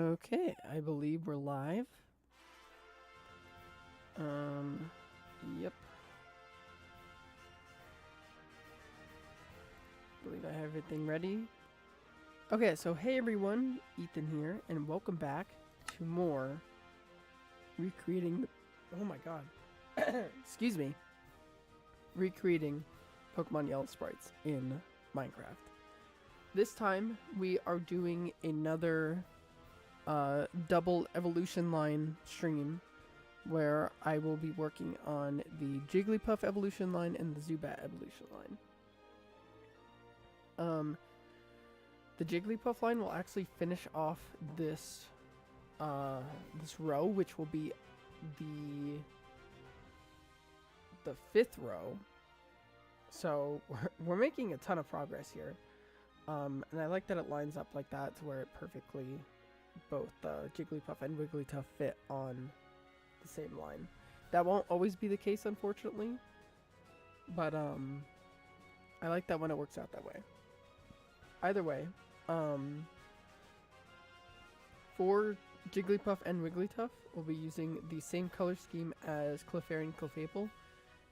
Okay, I believe we're live. Yep. Believe I have everything ready. Okay, so hey everyone, Ethan here, and welcome back to more recreating. Oh my god. Excuse me. Recreating Pokemon Yellow sprites in Minecraft. This time we are doing another double evolution line stream where I will be working on the Jigglypuff evolution line and the Zubat evolution line. The Jigglypuff line will actually finish off this this row, which will be the fifth row. So we're making a ton of progress here. And I like that it lines up like that to where it perfectly both Jigglypuff and Wigglytuff fit on the same line. That won't always be the case, unfortunately, but I like that when it works out that way. Either way, for Jigglypuff and Wigglytuff, we'll be using the same color scheme as Clefairy and Clefable,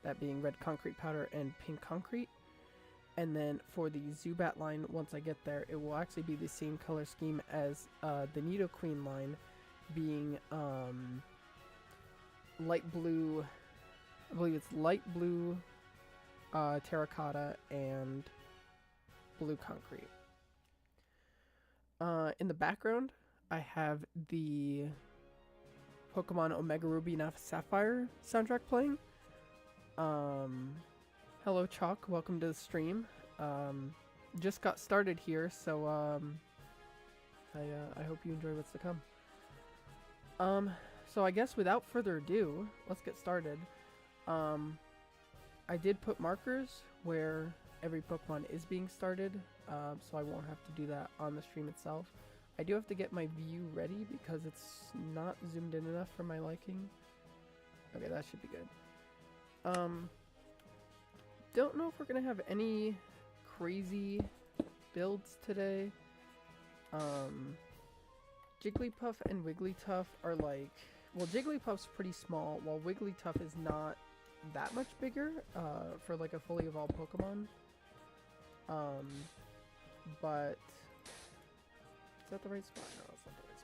that being red concrete powder and pink concrete. And then for the Zubat line, once I get there, it will actually be the same color scheme as the Nidoqueen line, being light blue, I believe it's light blue, terracotta, and blue concrete. In the background, I have the Pokemon Omega Ruby and Alpha Sapphire soundtrack playing. Hello Chalk, welcome to the stream. Just got started here, so I hope you enjoy what's to come. So I guess without further ado, let's get started. I did put markers where every Pokemon is being started, so I won't have to do that on the stream itself. I do have to get my view ready because it's not zoomed in enough for my liking. Okay, that should be good. Don't know if we're gonna have any crazy builds today. Jigglypuff and Wigglytuff are like, well, Jigglypuff's pretty small, while Wigglytuff is not that much bigger for like a fully evolved Pokemon. But is that the right spot? No, it's not the right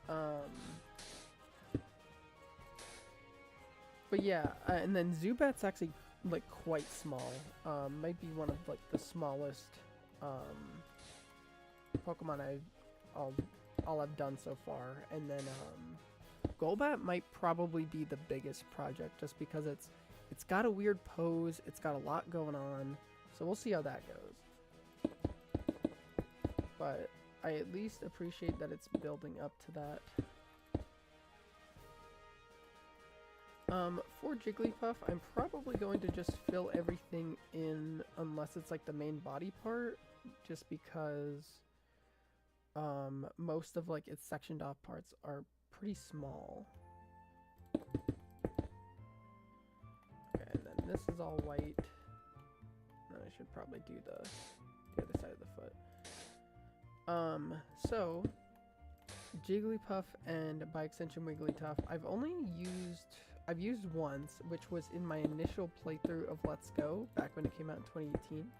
spot. But yeah, and then Zubat's actually like quite small. Might be one of like the smallest Pokemon all I've done so far. And then Golbat might probably be the biggest project, just because it's got a weird pose, it's got a lot going on. So we'll see how that goes. But I at least appreciate that it's building up to that. For Jigglypuff, I'm probably going to just fill everything in unless it's like the main body part, just because most of like its sectioned off parts are pretty small. Okay, and then this is all white. Then I should probably do the other side of the foot. So Jigglypuff and by extension Wigglytuff, I've used once, which was in my initial playthrough of Let's Go back when it came out in 2018.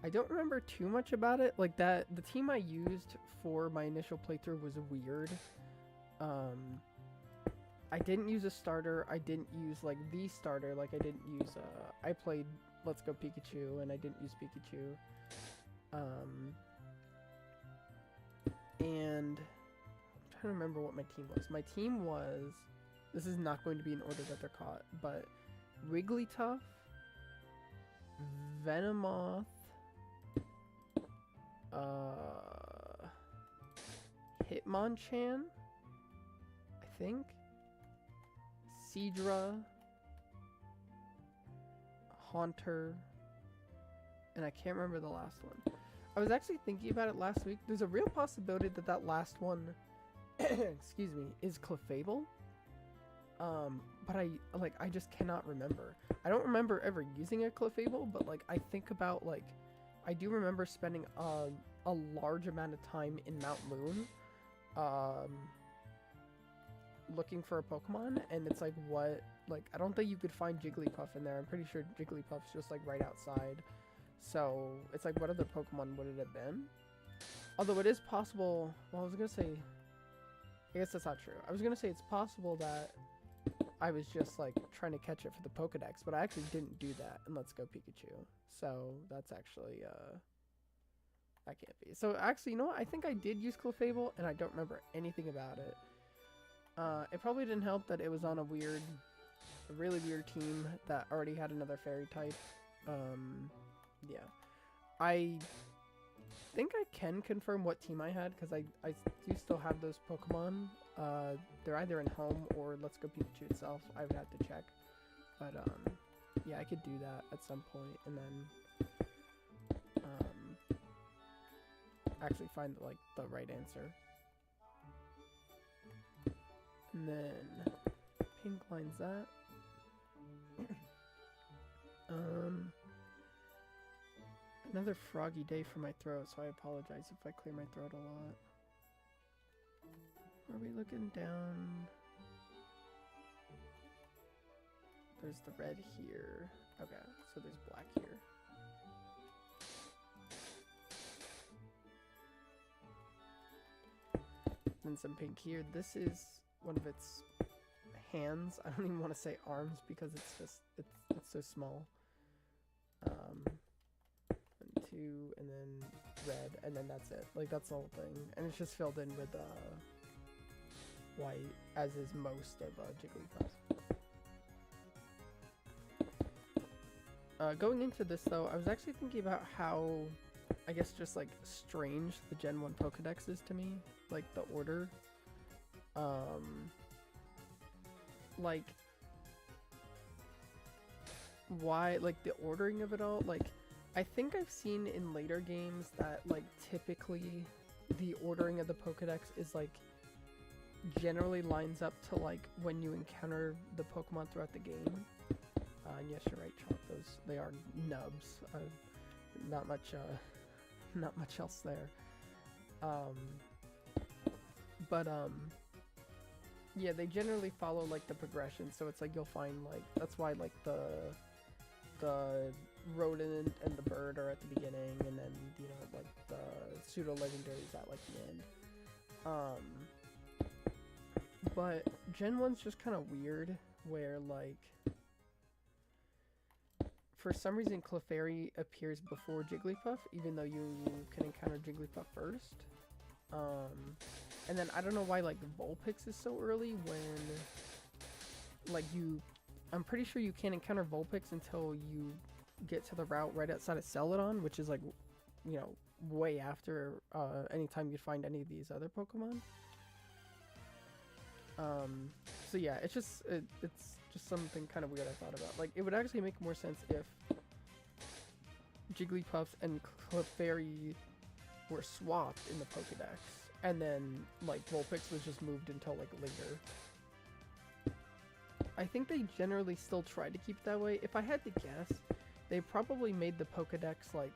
I don't remember too much about it. Like that, the team I used for my initial playthrough was weird. I didn't use a starter. I didn't use like the starter. Like I didn't use. I played Let's Go Pikachu, and I didn't use Pikachu. And I'm trying to remember what my team was. My team was. This is not going to be in order that they're caught, but Wigglytuff, Venomoth, Hitmonchan, I think, Seadra, Haunter, and I can't remember the last one. I was actually thinking about it last week. There's a real possibility that that last one, excuse me, is Clefable. But I just cannot remember. I don't remember ever using a Clefable, but like I think about like I do remember spending a large amount of time in Mount Moon, looking for a Pokemon, and it's like, what, like, I don't think you could find Jigglypuff in there. I'm pretty sure Jigglypuff's just like right outside. So it's like, what other Pokemon would it have been? Although it is possible, well, I was gonna say, I guess that's not true. I was gonna say it's possible that I was just like trying to catch it for the Pokedex, but I actually didn't do that in Let's Go Pikachu. So that's actually, that can't be. So actually, you know what? I think I did use Clefable, and I don't remember anything about it. It probably didn't help that it was on a really weird team that already had another fairy type. Yeah. I think I can confirm what team I had, because I do still have those Pokemon. They're either in home or Let's Go Pikachu itself. I would have to check. But, yeah, I could do that at some point, and then, actually find, like, the right answer. And then, pink lines that. Another froggy day for my throat, so I apologize if I clear my throat a lot. Are we looking down? There's the red here. Okay, so there's black here. And some pink here. This is one of its hands. I don't even want to say arms because it's just, it's so small. And two, and then red, and then that's it. Like, that's the whole thing. And it's just filled in with, white, as is most of Jigglypuff. Going into this though, I was actually thinking about how, I guess, just like strange the Gen 1 Pokedex is to me, like the order. Like, why, like the ordering of it all, like, I think I've seen in later games that like typically the ordering of the Pokedex is like generally lines up to like when you encounter the Pokemon throughout the game. And yes, you're right, Chalk, they are nubs. Not much else there. Yeah, they generally follow like the progression, so it's like you'll find like, that's why like the rodent and the bird are at the beginning, and then, you know, like the pseudo legendaries at like the end. But Gen 1's just kind of weird, where like for some reason Clefairy appears before Jigglypuff, even though you can encounter Jigglypuff first. And then I don't know why like Vulpix is so early when like I'm pretty sure you can't encounter Vulpix until you get to the route right outside of Celadon, which is like, you know, way after anytime you find any of these other Pokemon. So yeah, it's just something kind of weird I thought about. Like, it would actually make more sense if Jigglypuff and Clefairy were swapped in the Pokedex, and then like Vulpix was just moved until like later. I think they generally still try to keep it that way. If I had to guess, they probably made the Pokedex like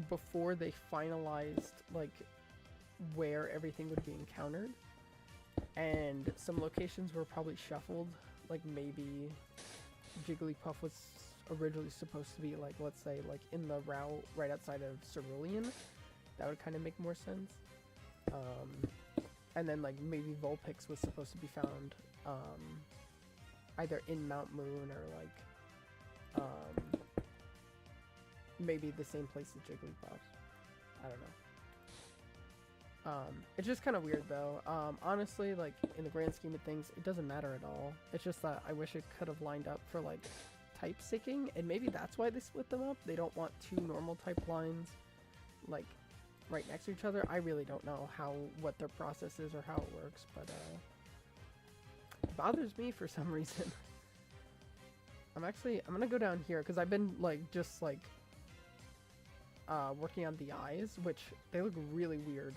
before they finalized like where everything would be encountered, and some locations were probably shuffled. Like maybe Jigglypuff was originally supposed to be like, let's say, like in the route right outside of Cerulean. That would kind of make more sense. And then like maybe Vulpix was supposed to be found either in Mount Moon or like maybe the same place as Jigglypuff. I don't know. It's just kind of weird though. Honestly, like in the grand scheme of things, it doesn't matter at all. It's just that I wish it could have lined up for like type syncing, and maybe that's why they split them up. They don't want two normal type lines like right next to each other. I really don't know what their process is or how it works, but it bothers me for some reason. I'm gonna go down here because I've been like just like working on the eyes, which they look really weird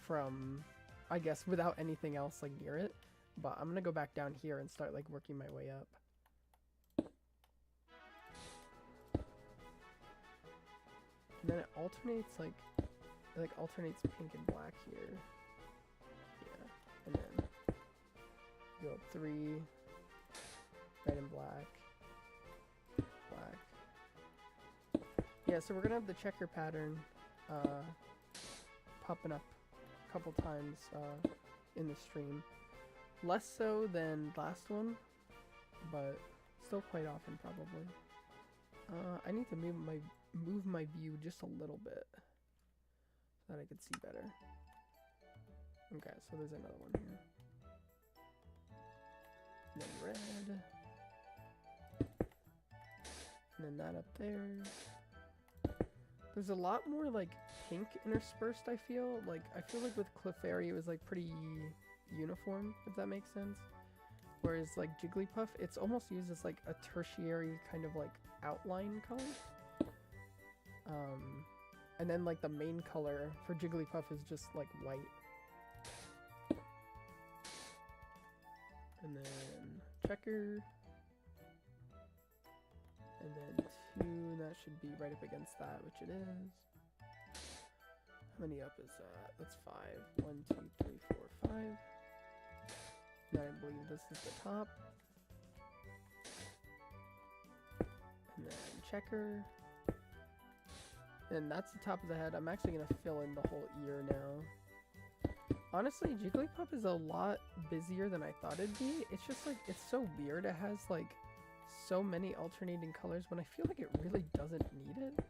from, I guess, without anything else like near it. But I'm gonna go back down here and start like working my way up. and then it alternates like, it like alternates pink and black here. Yeah, and then go up 3, red and black, black. Yeah, so we're gonna have the checker pattern popping up a couple times in the stream. Less so than last one, but still quite often probably. I need to move my view just a little bit so that I could see better. Okay, so there's another one here. And then red. And then that up there. There's a lot more like pink interspersed, I feel. Like, I feel like with Clefairy it was like pretty uniform, if that makes sense. Whereas like Jigglypuff, it's almost used as like a tertiary kind of like outline color. And then like the main color for Jigglypuff is just like white. And then checker. And then 2, that should be right up against that, which it is. How many up is that? That's 5. 1, 2, 3, 4, 5. Now I believe this is the top. And then checker. And that's the top of the head. I'm actually going to fill in the whole ear now. Honestly, Jigglypuff is a lot busier than I thought it'd be. It's just like, it's so weird. It has like so many alternating colors when I feel like it really doesn't need it.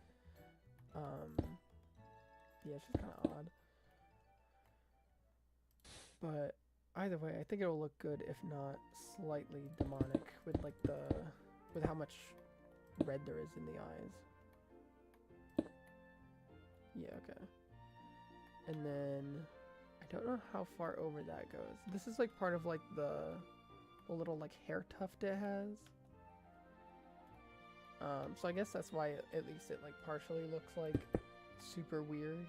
Yeah, it's just kind of odd. But either way, I think it will look good, if not slightly demonic, with like with how much red there is in the eyes. Yeah, okay. And then I don't know how far over that goes. This is like part of like the little like hair tuft it has. So I guess that's why at least it like partially looks like super weird.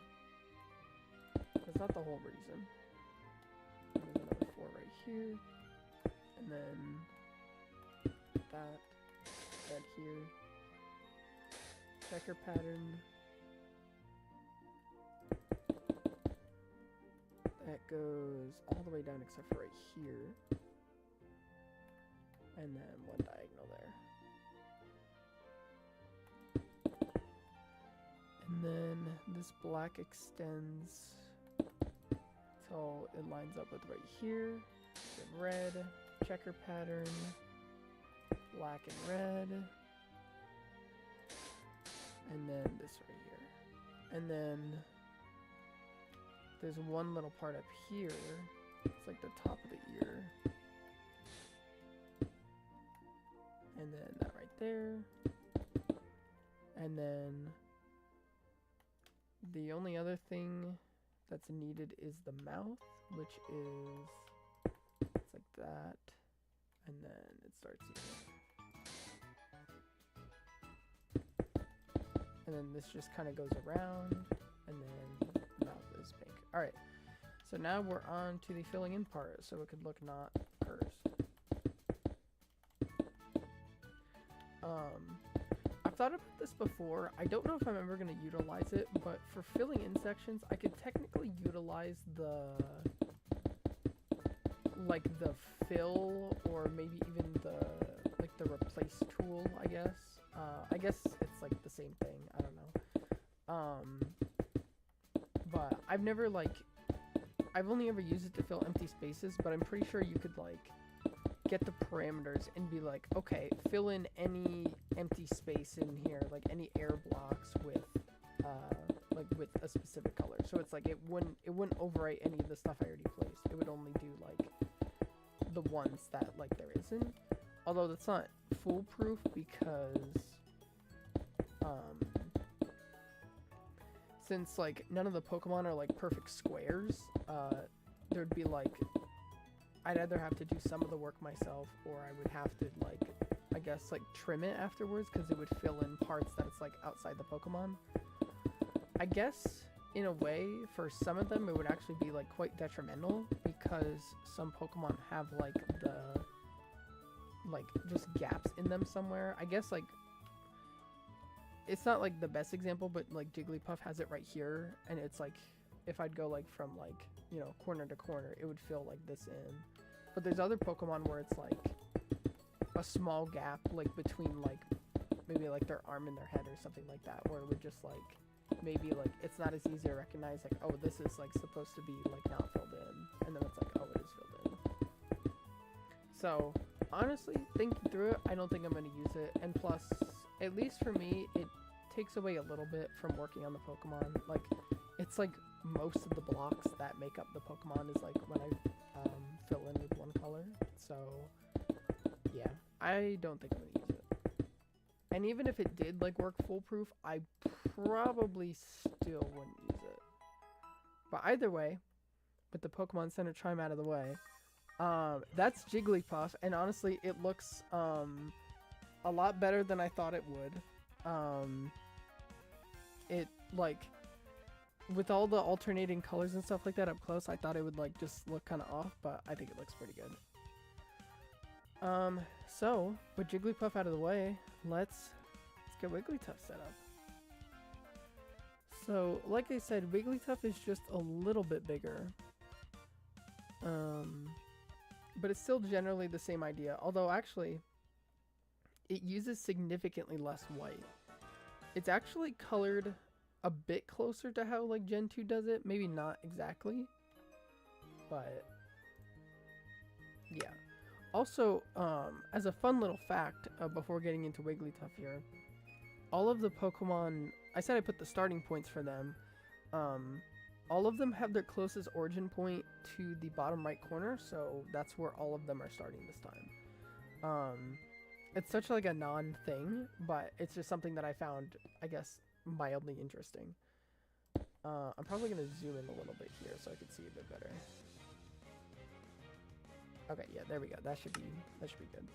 That's not the whole reason. There's another 4 right here. And then that here. Checker pattern. That goes all the way down except for right here. And then one diagonal there. And then this black extends till it lines up with right here. Then red, checker pattern, black and red. And then this right here. And then there's one little part up here. It's like the top of the ear. And then that right there. And then the only other thing that's needed is the mouth, which is, it's like that, and then it starts here. And then this just kind of goes around, and then the mouth is pink. Alright, so now we're on to the filling in part, so it could look not cursed. I've thought about this before. I don't know if I'm ever going to utilize it, but for filling in sections, I could technically utilize the fill, or maybe even the replace tool, I guess. I guess it's like the same thing. I don't know. But I've never I've only ever used it to fill empty spaces, but I'm pretty sure you could get the parameters and be like, okay, fill in any empty space in here, like any air blocks with with a specific color. So it's like it wouldn't overwrite any of the stuff I already placed. It would only do the ones that there isn't. Although that's not foolproof, because since none of the Pokemon are perfect squares, there'd be I'd either have to do some of the work myself, or I would have to, I guess, trim it afterwards, because it would fill in parts that it's, outside the Pokemon. I guess, in a way, for some of them, it would actually be, quite detrimental, because some Pokemon have, just gaps in them somewhere. I guess, it's not like the best example, but like Jigglypuff has it right here, and it's like if I'd go like from like, you know, corner to corner, it would feel like this in. But there's other Pokemon where it's like a small gap like between like maybe like their arm and their head or something like that, where it would just like maybe like it's not as easy to recognize like, oh, this is like supposed to be like not filled in, and then it's like, oh, it is filled in. So honestly, thinking through it, I don't think I'm going to use it. And plus, at least for me, it takes away a little bit from working on the Pokemon. Like, it's like most of the blocks that make up the Pokemon is like when I fill in with one color. So yeah, I don't think I'm going to use it. And even if it did like work foolproof, I probably still wouldn't use it. But either way, with the Pokemon Center chime out of the way, that's Jigglypuff, and honestly, it looks a lot better than I thought it would. It like with all the alternating colors and stuff like that up close, I thought it would like just look kind of off, but I think it looks pretty good. So with Jigglypuff out of the way, let's get Wigglytuff set up. So like I said, Wigglytuff is just a little bit bigger. But it's still generally the same idea, although actually it uses significantly less white. It's actually colored a bit closer to how like Gen 2 does it, maybe not exactly, but yeah. Also, as a fun little fact, before getting into Wigglytuff here, all of the Pokemon, I said I put the starting points for them, all of them have their closest origin point to the bottom right corner, so that's where all of them are starting this time. It's such like a non-thing, but it's just something that I found, I guess, mildly interesting. I'm probably going to zoom in a little bit here so I can see a bit better. Okay, yeah, there we go. That should be good.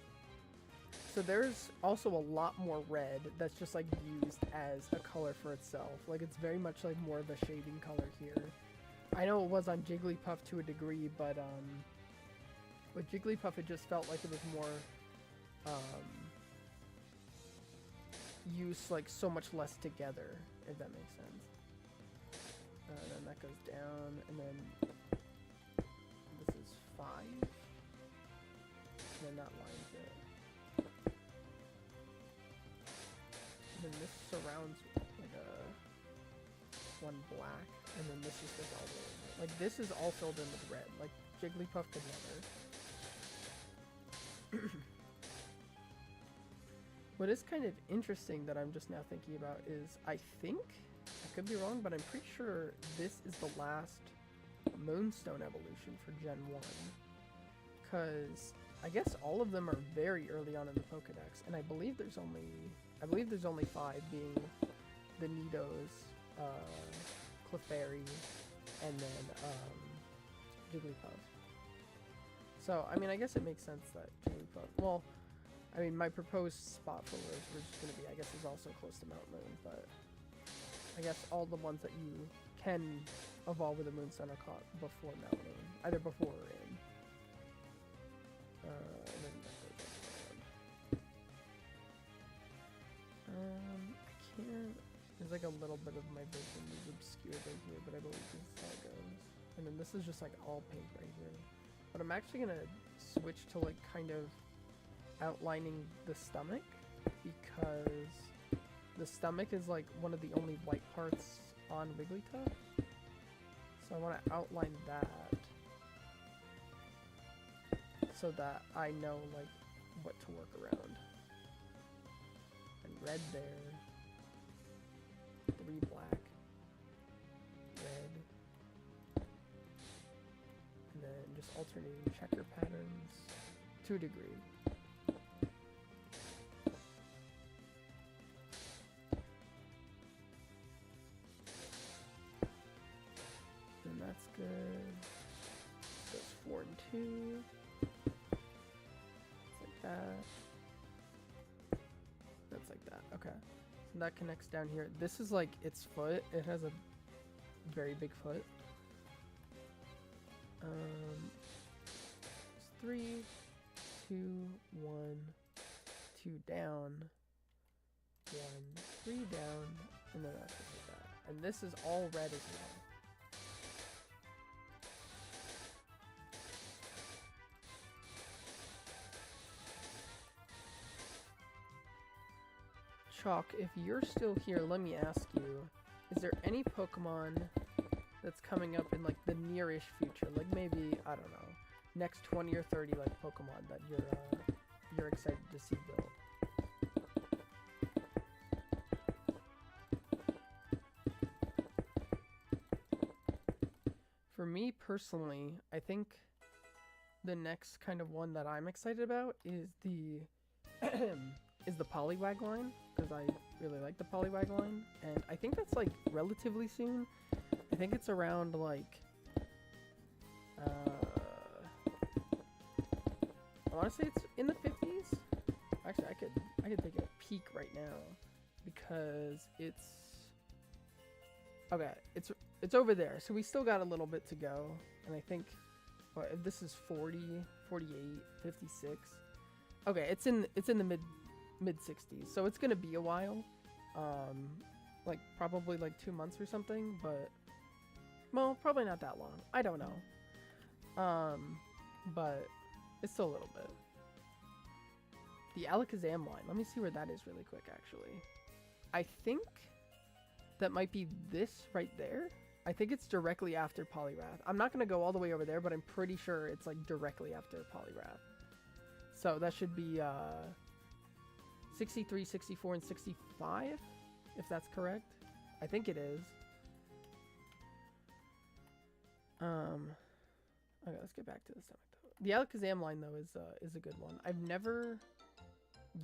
So there's also a lot more red that's just like used as a color for itself. Like it's very much like more of a shading color here. I know it was on Jigglypuff to a degree, but with Jigglypuff it just felt like it was more used like so much less together, if that makes sense. Then that goes down, and then this is 5. And then that lines it. And then this surrounds like a one black, and then this is just all the like this is all filled in with red. Like Jigglypuff could never. What is kind of interesting that I'm just now thinking about is I think, I could be wrong, but I'm pretty sure this is the last Moonstone evolution for Gen 1. Because I guess all of them are very early on in the Pokedex, and I believe there's only 5, being the Nidos, Clefairy, and then Jigglypuff. So I mean, I guess it makes sense that Jigglypuff. Well, I mean, my proposed spot for where we're just gonna be, I guess, is also close to Mount Moon, but I guess all the ones that you can evolve with the Moonstone are caught before Mount Moon, either before or in. And then that goes up. I can't. There's like a little bit of my vision is obscured right here, but I believe this is how it goes. And then this is just like all pink right here. But I'm actually gonna switch to like kind of outlining the stomach, because the stomach is like one of the only white parts on Wigglytuff. So I want to outline that so that I know like what to work around. And red there, 3 black, red, and then just alternating checker patterns to a degree. And that's good. So it's 4 and 2. It's like that. That's like that. Okay. So that connects down here. This is like its foot. It has a very big foot. It's 3, 2, 1, 2 down, 1, 3 down, and then that's just like that. And this is all red as well. Chalk, if you're still here, let me ask you, is there any Pokemon that's coming up in like the nearish future, like maybe, I don't know, next 20 or 30 like Pokemon that you're excited to see built? For me personally, I think the next kind of one that I'm excited about is the is the Poliwag line, because I really like the Poliwag line, and I think that's like relatively soon. I think it's around like I want to say it's in the 50s. Actually, I could take a peek right now because it's okay. It's over there, so we still got a little bit to go, and I think if this is 40, 48, 56. Okay, it's in the mid 60s, so it's gonna be a while, like probably like 2 months or something, but well, probably not that long. I don't know, but it's still a little bit. The Alakazam line, let me see where that is really quick. Actually, I think that might be this right there. I think it's directly after Poliwrath. I'm not gonna go all the way over there, but I'm pretty sure it's like directly after Poliwrath. So that should be 63, 64, and 65, if that's correct. I think it is. Okay, let's get back to the stomach though. The Alakazam line though is a good one. I've never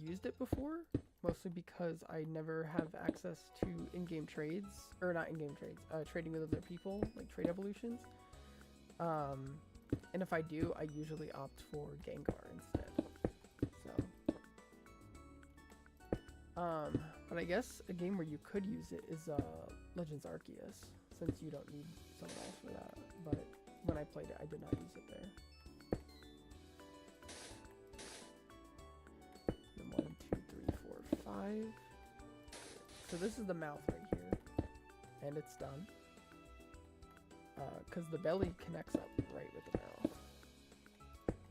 used it before, mostly because I never have access to in-game trades, or not in-game trades, trading with other people, like trade evolutions. And if I do, I usually opt for Gengar instead. So, but I guess a game where you could use it is Legends Arceus, since you don't need someone else for that. But when I played it, I did not use it there. And 1, 2, 3, 4, 5. So this is the mouth right here, and it's done. Because the belly connects up right with the mouth.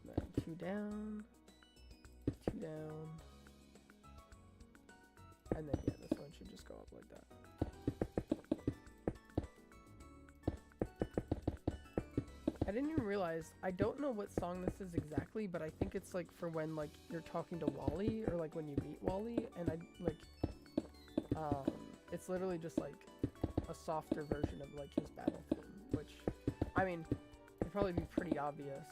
And then 2 down, 2 down. And then, yeah, this one should just go up like that. I didn't even realize, I don't know what song this is exactly, but I think it's like for when like you're talking to Wally, or like when you meet Wally, and it's literally just like a softer version of like his battle theme, which, I mean, it'd probably be pretty obvious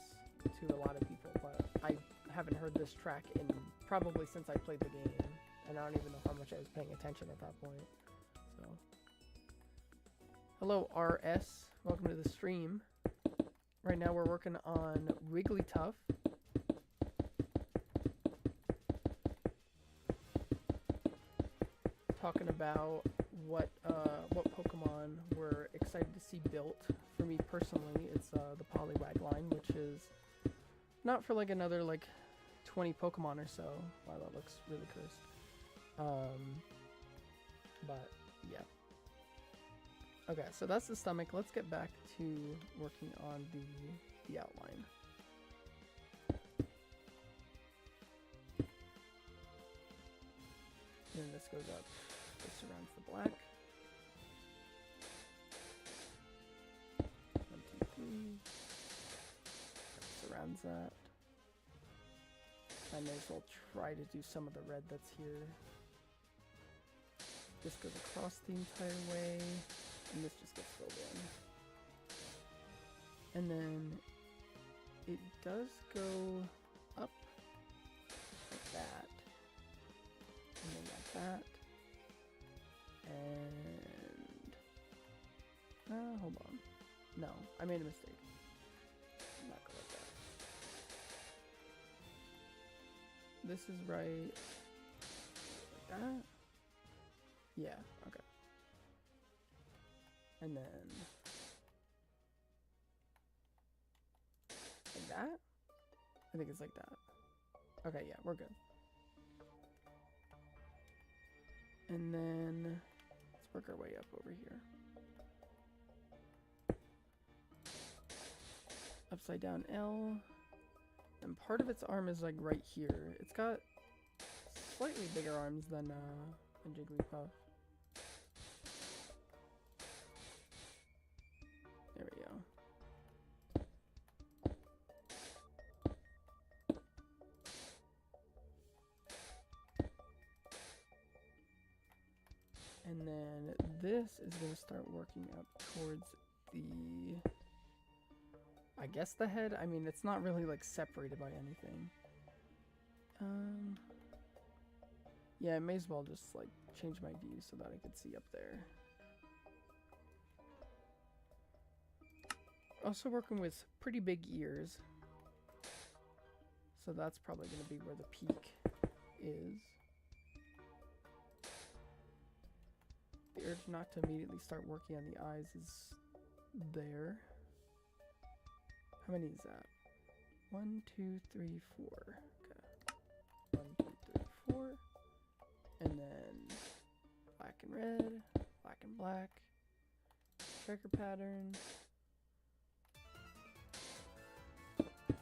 to a lot of people, but I haven't heard this track in probably since I played the game. And I don't even know how much I was paying attention at that point. So, hello RS, welcome to the stream. Right now we're working on Wigglytuff. Talking about what Pokemon we're excited to see built. For me personally, it's the Poliwag line, which is not for like another like 20 Pokemon or so. Wow, that looks really cursed. But yeah. Okay, so that's the stomach. Let's get back to working on the outline. And then this goes up. This surrounds the black. 1, 2, 3. Surrounds that. I may as well try to do some of the red that's here. This goes across the entire way, and this just gets filled in. And then it does go up like that, and then like that, and hold on. No, I made a mistake. Not go like that. This is right like that. Yeah, okay. And then like that? I think it's like that. Okay, yeah, we're good. And then let's work our way up over here. Upside down L. And part of its arm is like right here. It's got slightly bigger arms than Jigglypuff. There we go. And then this is going to start working up towards the, I guess the head. I mean, it's not really like separated by anything. Yeah, I may as well just like change my view so that I could see up there. Also working with pretty big ears. So that's probably going to be where the peak is. The urge not to immediately start working on the eyes is there. How many is that? 1, 2, 3, 4. Okay. 1, 2, 3, 4. And then black and red, black and black. Checker pattern.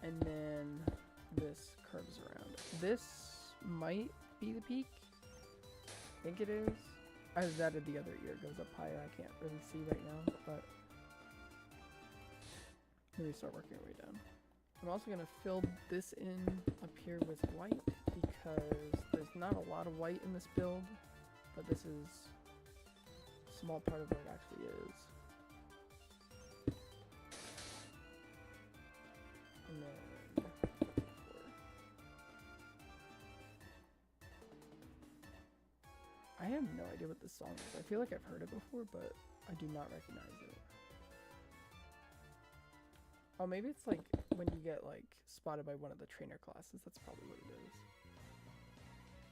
And then this curves around. This might be the peak. I think it is. Either that or the other ear goes up higher. I can't really see right now, but let me start working our way down. I'm also going to fill this in up here with white because there's not a lot of white in this build, but this is a small part of what it actually is. And then I have no idea what this song is. I feel like I've heard it before, but I do not recognize it. Oh, maybe it's like when you get like spotted by one of the trainer classes. That's probably what it is.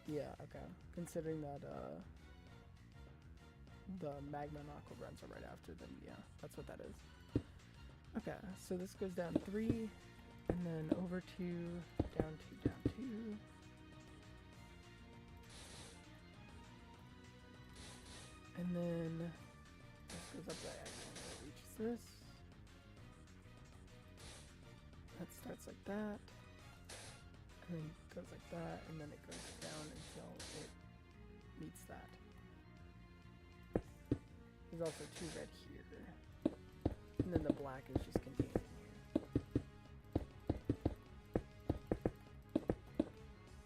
Yeah, okay. Considering that the magma and aqua runs are right after, then yeah, that's what that is. Okay, so this goes down 3, and then over 2, down 2, down 2. And then this goes up diagonally, it reaches this. That starts like that. And then goes like that, and then it goes down until it meets that. There's also 2 red here. And then the black is just contained in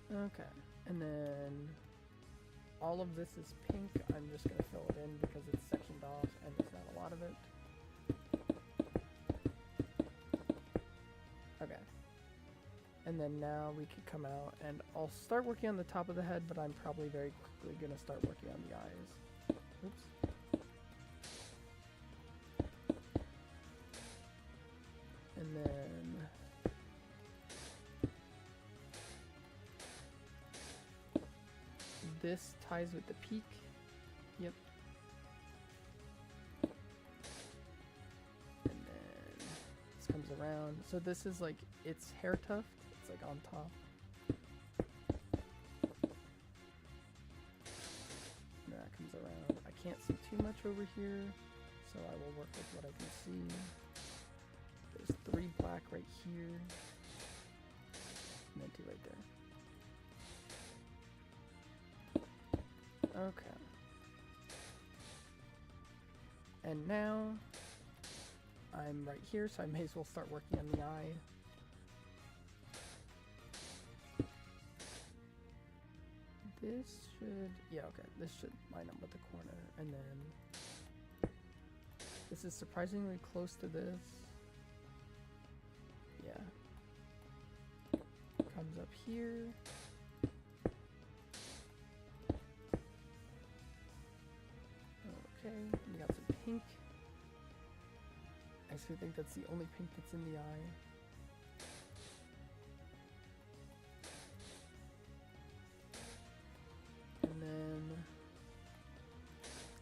here. Okay, and then all of this is pink. I'm just going to fill it in because it's sectioned off and there's not a lot of it. Okay. And then now we could come out and I'll start working on the top of the head, but I'm probably very quickly going to start working on the eyes. Oops. And then this ties with the peak. Yep. And then this comes around. So this is like its hair tuft. It's like on top. And that comes around. I can't see too much over here, so I will work with what I can see. There's 3 black right here. And then 2 right there. Okay. And now I'm right here, so I may as well start working on the eye. This should, yeah, okay, this should line up with the corner, and then this is surprisingly close to this. Yeah. Comes up here. Okay, we got some pink. I actually think that's the only pink that's in the eye. And then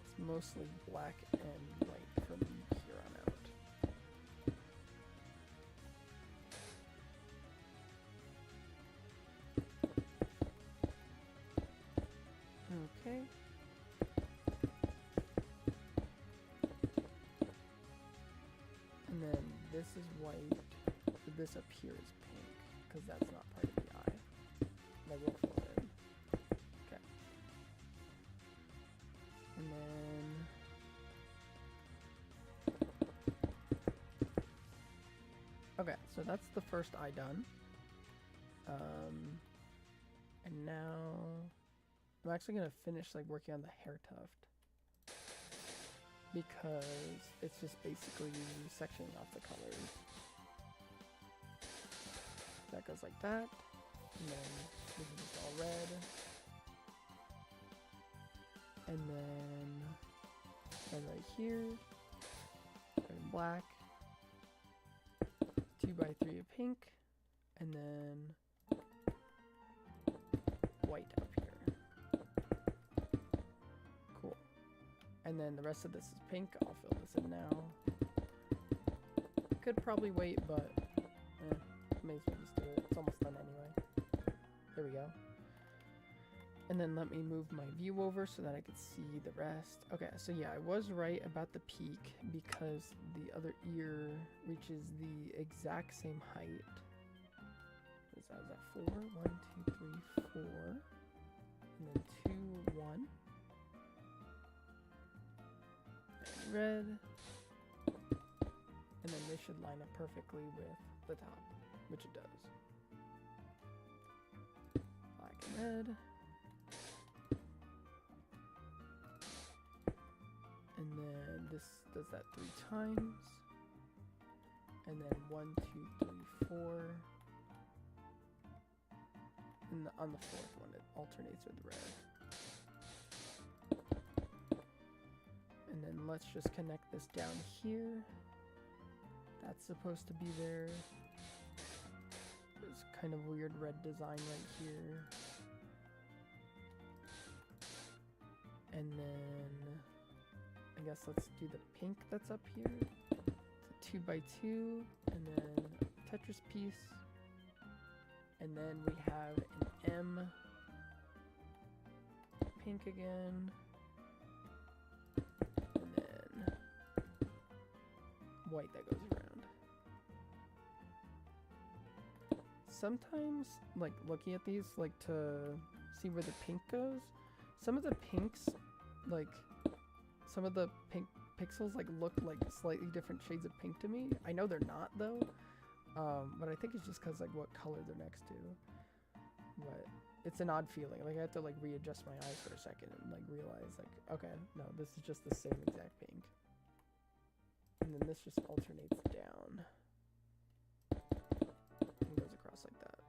it's mostly black and white from here on out. Okay. this is white, so this up here is pink, because that's not part of the eye. And I will fill it in. Okay. And then okay, so that's the first eye done. And now I'm actually gonna finish like working on the hair tuft, because it's just basically sectioning off the colors. That goes like that, and then this is just all red, and then right here, red and black, 2x3 of pink, and then white up here. Cool. And then the rest of this is pink. I'll fill this in now. Could probably wait, but may as well just do it. It's almost done anyway. There we go. And then let me move my view over so that I could see the rest. Okay, so yeah, I was right about the peak because the other ear reaches the exact same height. What is that? Is that 4? 1, 2, 3, 4. And then 2, 1. And red. And then this should line up perfectly with the top, which it does. Black and red. And then this does that 3 times. And then 1, 2, 3, 4. And on the fourth one, it alternates with red. And then let's just connect this down here. That's supposed to be there. There's kind of weird red design right here. And then I guess let's do the pink that's up here. It's a 2x2, and then Tetris piece. And then we have an M pink again. And then white that goes around. Sometimes, like, looking at these, like, to see where the pink goes, some of the pinks, like, some of the pink pixels, like, look like slightly different shades of pink to me. I know they're not, though. But I think it's just because, like, what color they're next to. But it's an odd feeling. Like, I have to, like, readjust my eyes for a second and, like, realize, like, okay, no, this is just the same exact pink. And then this just alternates down. And goes across like that.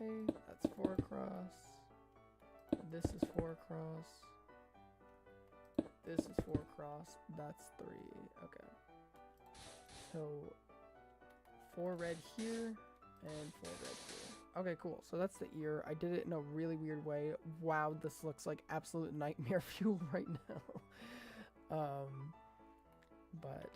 Okay, that's 4 across. This is 4 across. This is 4 across. That's 3. Okay. So 4 red here and 4 red here. Okay, cool. So that's the ear. I did it in a really weird way. Wow, this looks like absolute nightmare fuel right now. But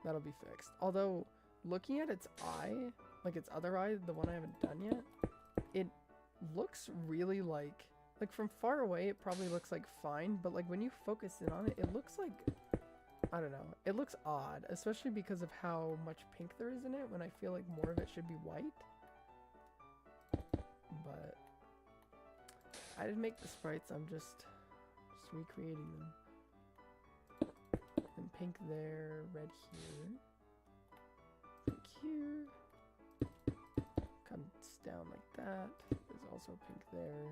that'll be fixed. Although looking at its eye, like its other eye, the one I haven't done yet, it looks really like from far away it probably looks like fine, but like when you focus in on it, it looks like, I don't know, it looks odd, especially because of how much pink there is in it when I feel like more of it should be white. But I didn't make the sprites, I'm just recreating them. And pink there, red here, pink here, comes down like that. There's also pink there.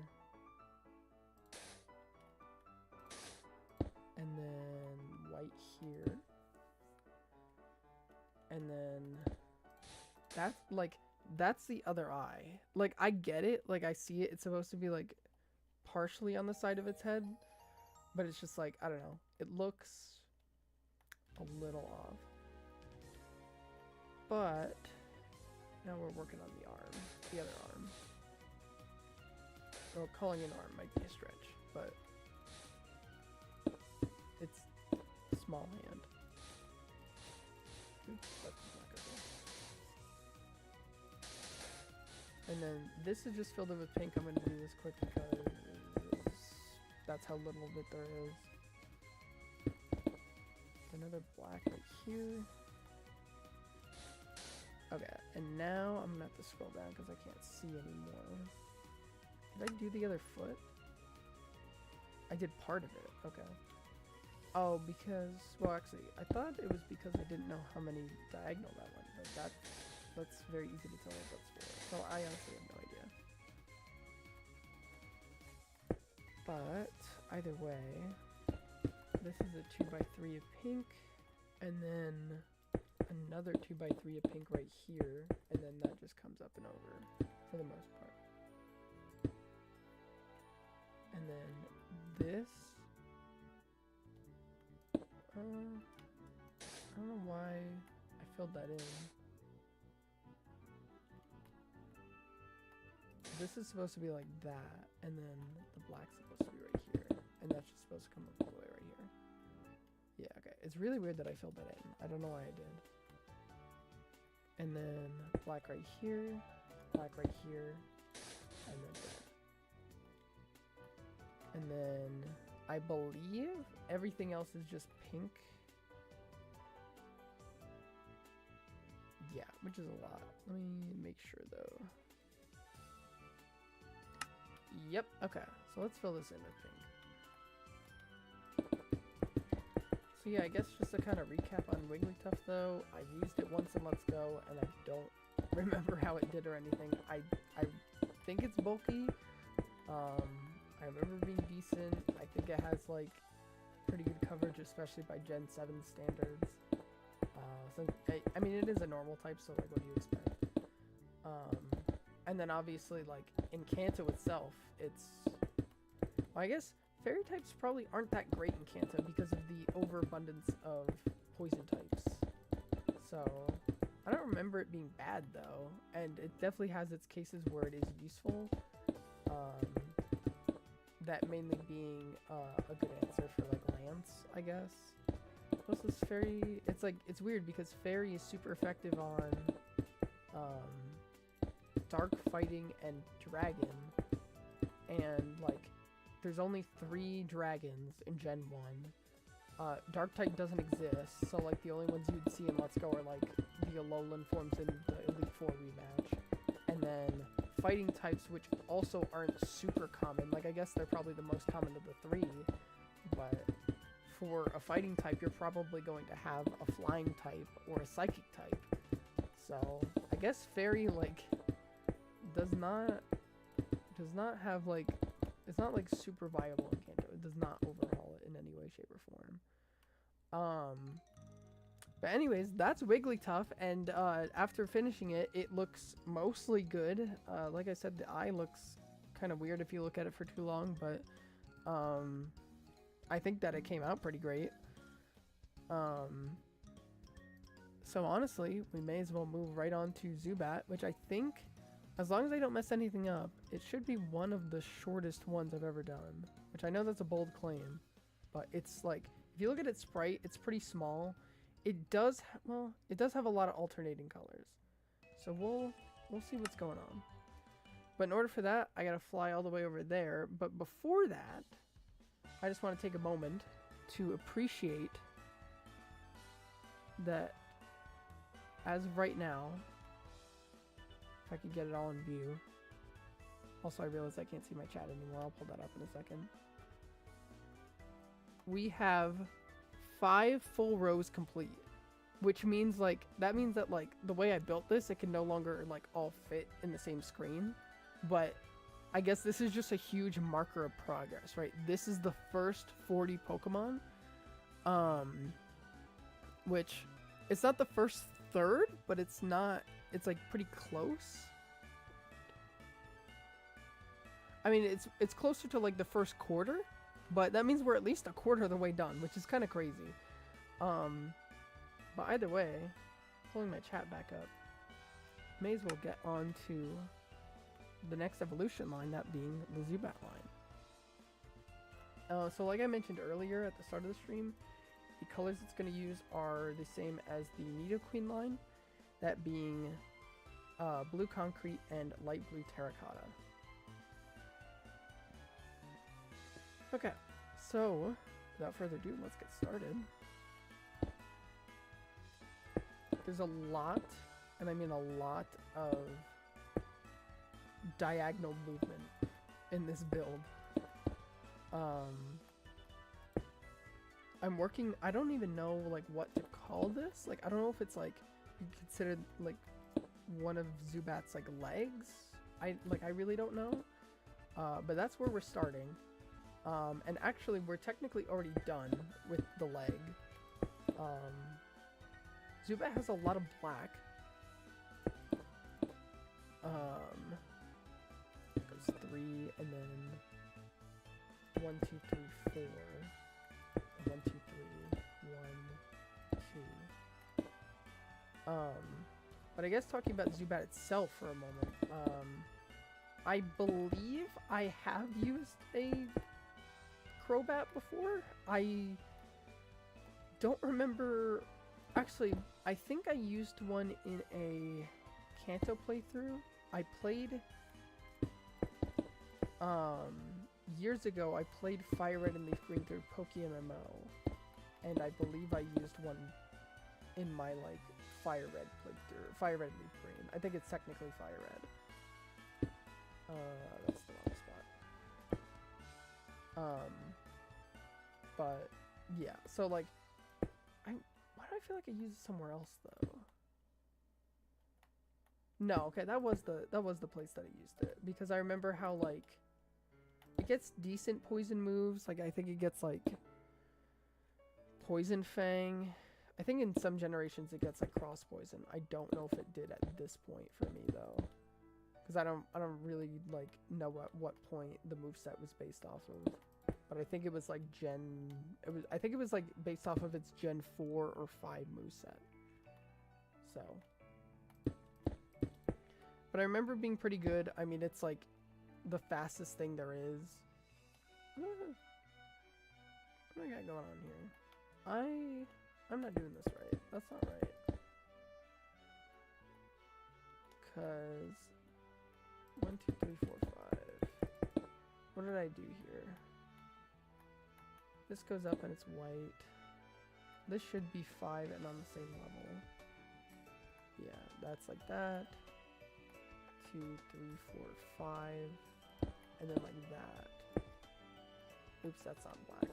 And then white here. And then that's the other eye. Like, I get it, like I see it, it's supposed to be like partially on the side of its head, but it's just like, I don't know, it looks a little off. But now we're working on the arm, the other arm. Well, calling an arm might be a stretch, but it's small hand. Oops, that's not good. And then this is just filled in with pink. I'm going to do this quick because that's how little bit there is. another black right here. Okay, and now I'm gonna have to scroll down because I can't see anymore. Did I do the other foot? I did part of it. Okay. Oh, because, well, actually, I thought it was because I didn't know how many diagonal that went, but that's very easy to tell what that's for. So I honestly have no idea. But either way, this is a 2x3 of pink, and then another 2x3 of pink right here, and then that just comes up and over for the most part. And then this, I don't know why I filled that in. This is supposed to be like that, and then the black's supposed to be right here, and that's just supposed to come up all the way right here. Yeah, okay. It's really weird that I filled that in. I don't know why I did. And then black right here, black right here, and then red. And then I believe everything else is just pink. Yeah, which is a lot. Let me make sure though. Yep, okay. So let's fill this in with pink. So yeah, I guess just to kind of recap on Wigglytuff though, I used it once in Let's Go, and I don't remember how it did or anything. I think it's bulky. I remember being decent. I think it has like pretty good coverage, especially by Gen 7 standards. So I mean, it is a normal type, so like, what do you expect? And then obviously, like in Kanto itself, it's, well, I guess fairy types probably aren't that great in Kanto because of the overabundance of poison types. So I don't remember it being bad though, and it definitely has its cases where it is useful. That mainly being a good answer for like Lance, I guess. What's this fairy? It's like, it's weird because fairy is super effective on dark fighting and dragon, and like there's only 3 dragons in Gen 1. Dark type doesn't exist, so like the only ones you'd see in Let's Go are like the Alolan forms in the Elite Four rematch, and then fighting types, which also aren't super common. Like, I guess they're probably the most common of the 3, but for a fighting type, you're probably going to have a flying type or a psychic type. So I guess fairy like does not have like, it's not like super viable in Kanto. It does not overhaul it in any way, shape, or form. But anyways, that's Wigglytuff, and after finishing it, it looks mostly good. Like I said, the eye looks kind of weird if you look at it for too long, but I think that it came out pretty great. So honestly, we may as well move right on to Zubat, which I think, as long as I don't mess anything up, it should be one of the shortest ones I've ever done, which I know that's a bold claim, but it's like, if you look at its sprite, it's pretty small. It does, well, it does have a lot of alternating colors. So we'll see what's going on. But in order for that, I gotta fly all the way over there. But before that, I just want to take a moment to appreciate that as of right now, if I could get it all in view. Also, I realize I can't see my chat anymore. I'll pull that up in a second. We have 5 full rows complete, which means like, that means that like the way I built this, it can no longer like all fit in the same screen. But I guess this is just a huge marker of progress, right? This is the first 40 Pokemon, which it's not the first third, but it's not, it's like pretty close. I mean, it's closer to like the first quarter, but that means we're at least a quarter of the way done, which is kind of crazy. But either way, pulling my chat back up, may as well get on to the next evolution line, that being the Zubat line. So like I mentioned earlier at the start of the stream, the colors it's going to use are the same as the Nidoqueen line, that being blue concrete and light blue terracotta. Okay, so without further ado, let's get started. there's a lot, and I mean a lot of diagonal movement in this build. I'm working, I don't even know like what to call this. Like, I don't know if it's like considered like one of Zubat's like legs. I really don't know. But that's where we're starting. And actually we're technically already done with the leg. Zubat has a lot of black. It goes 3 and then 1, 2, 3, 4. 1, 2, 3, 1, 2. But I guess talking about Zubat itself for a moment, I believe I have used a Crobat before. I don't remember. Actually, I think I used one in a Kanto playthrough. I played years ago. I played Fire Red and Leaf Green through PokeMMO, and I believe I used one in my like Fire Red playthrough. Fire Red and Leaf Green. I think it's technically Fire Red. That's the wrong spot. But yeah. So like, why do I feel like I used it somewhere else though? No, okay, that was the place that I used it, because I remember how like it gets decent poison moves. Like I think it gets like Poison Fang. I think in some generations it gets like Cross Poison. I don't know if it did at this point for me though, because I don't really like know at what point the moveset was based off of. But I think it was like I think it was like based off of its Gen 4 or 5 moveset. So. But I remember being pretty good. I mean, it's like the fastest thing there is. What do I got going on here? I'm not doing this right. That's not right. Cause 1, 2, 3, 4, 5. What did I do here? This goes up and it's white. This should be 5 and on the same level. Yeah, that's like that. 2, 3, 4, 5. And then like that. Oops, that's not black.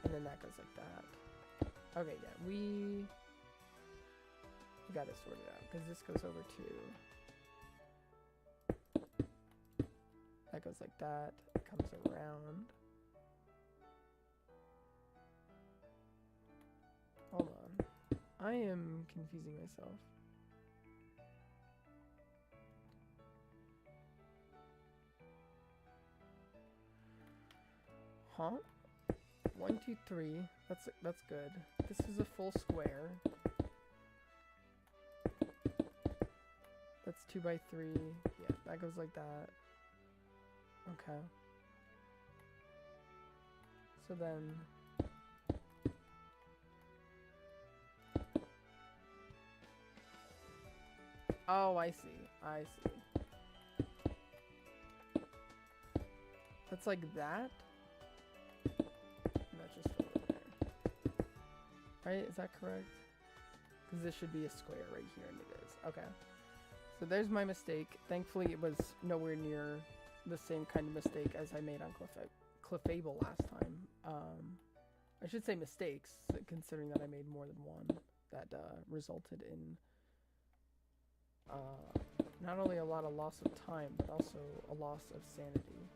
And then that goes like that. Okay, yeah, we got it sorted out, because this goes over 2. That goes like that. It comes around. Hold on. I am confusing myself. Huh? 1, 2, 3. That's good. This is a full square. That's 2 by 3. Yeah, that goes like that. Okay. So then oh, I see. I see. That's like that. And that's just over there. Right? Is that correct? Because this should be a square right here, and it is. Okay. So there's my mistake. Thankfully, it was nowhere near the same kind of mistake as I made on Clefable last time. I should say mistakes, considering that I made more than one that resulted in not only a lot of loss of time, but also a loss of sanity.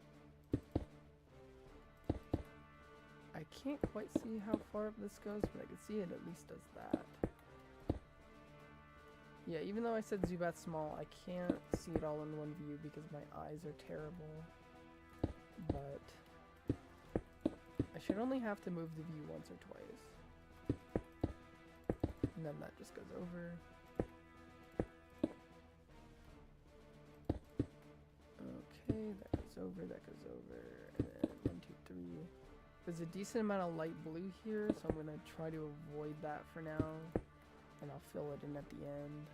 I can't quite see how far up this goes, but I can see it at least does that. Yeah, even though I said Zubat's small, I can't see it all in one view because my eyes are terrible. But I should only have to move the view once or twice. And then that just goes over. Okay, that goes over, and then 1, 2, 3. There's a decent amount of light blue here, so I'm gonna try to avoid that for now. And I'll fill it in at the end.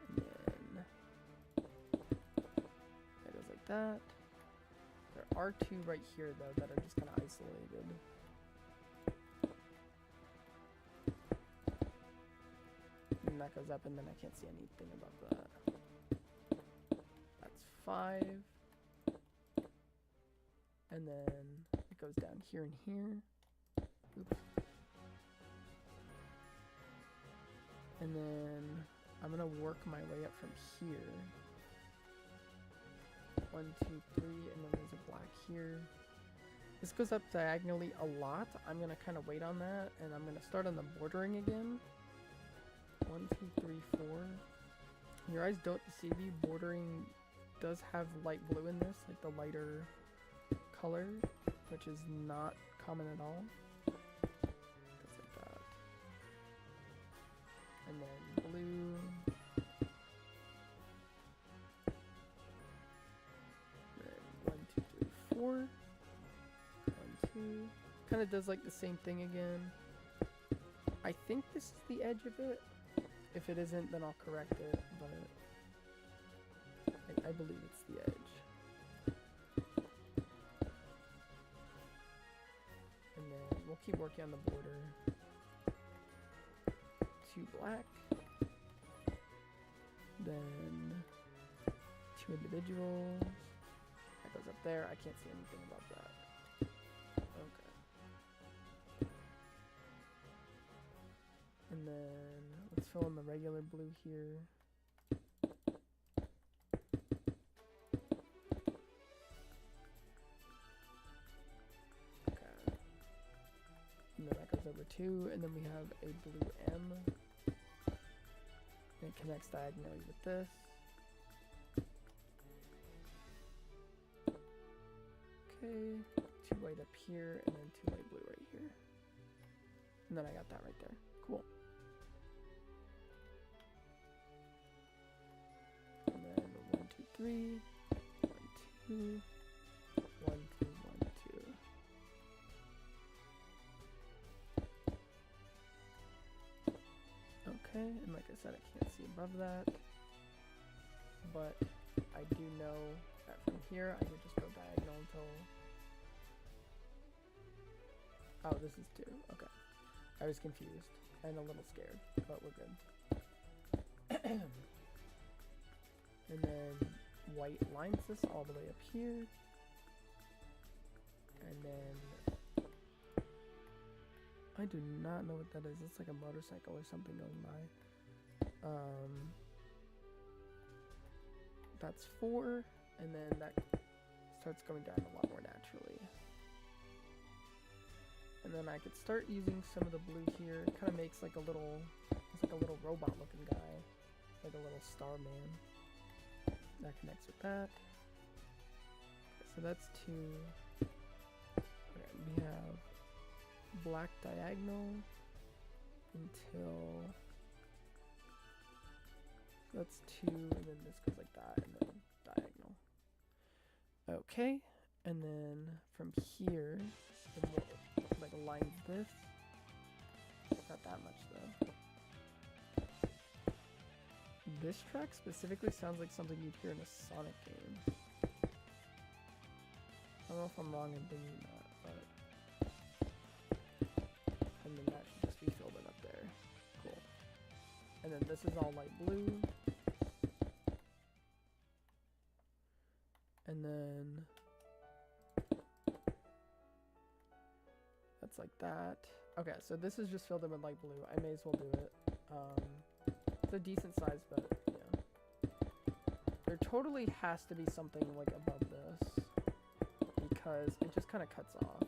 And then that goes like that. There are 2 right here though that are just kind of isolated. that goes up, and then I can't see anything above that. That's 5. And then it goes down here and here. Oops. And then I'm gonna work my way up from here. 1, 2, 3, and then there's a black here. This goes up diagonally a lot. I'm gonna kind of wait on that, and I'm gonna start on the bordering again. 1, 2, 3, 4. Your eyes don't deceive you. Bordering does have light blue in this, like the lighter color, which is not common at all. Just like that. And then blue. Then 1, 2, 3, 4. 1, 2. Kind of does like the same thing again. I think this is the edge of it. If it isn't, then I'll correct it, but I believe it's the edge. And then we'll keep working on the border. 2 black. Then 2 individuals. That goes up there. I can't see anything above that. Okay. And then let's fill in the regular blue here. Okay. And then that goes over 2, and then we have a blue M. And it connects diagonally with this. Okay. 2 white up here, and then 2 light blue right here. And then I got that right there. Cool. And then 1, 2, 3, 1, 2, 1, 2, 1, 2. Okay, and like I said, I can't see above that, but I do know that from here I can just go diagonal until. Oh, this is 2. Okay, I was confused and a little scared, but we're good. And then white lines this all the way up here. And then I do not know what that is. It's like a motorcycle or something going by. That's 4, and then that starts going down a lot more naturally. And then I could start using some of the blue here. It kind of makes like a little, it's like a little robot looking guy, like a little star man. That connects with that. Okay, so that's 2. Okay, we have black diagonal until that's 2, and then this goes like that, and then diagonal. Okay, and then from here, it will, like aligns this. Not that much though. This track specifically sounds like something you'd hear in a Sonic game. I don't know if I'm wrong in thinking that, but and then that should just be filled in up there. Cool. And then this is all light blue. And then that's like that. Okay, so this is just filled in with light blue. I may as well do it. It's a decent size, but yeah. There totally has to be something like above this because it just kind of cuts off.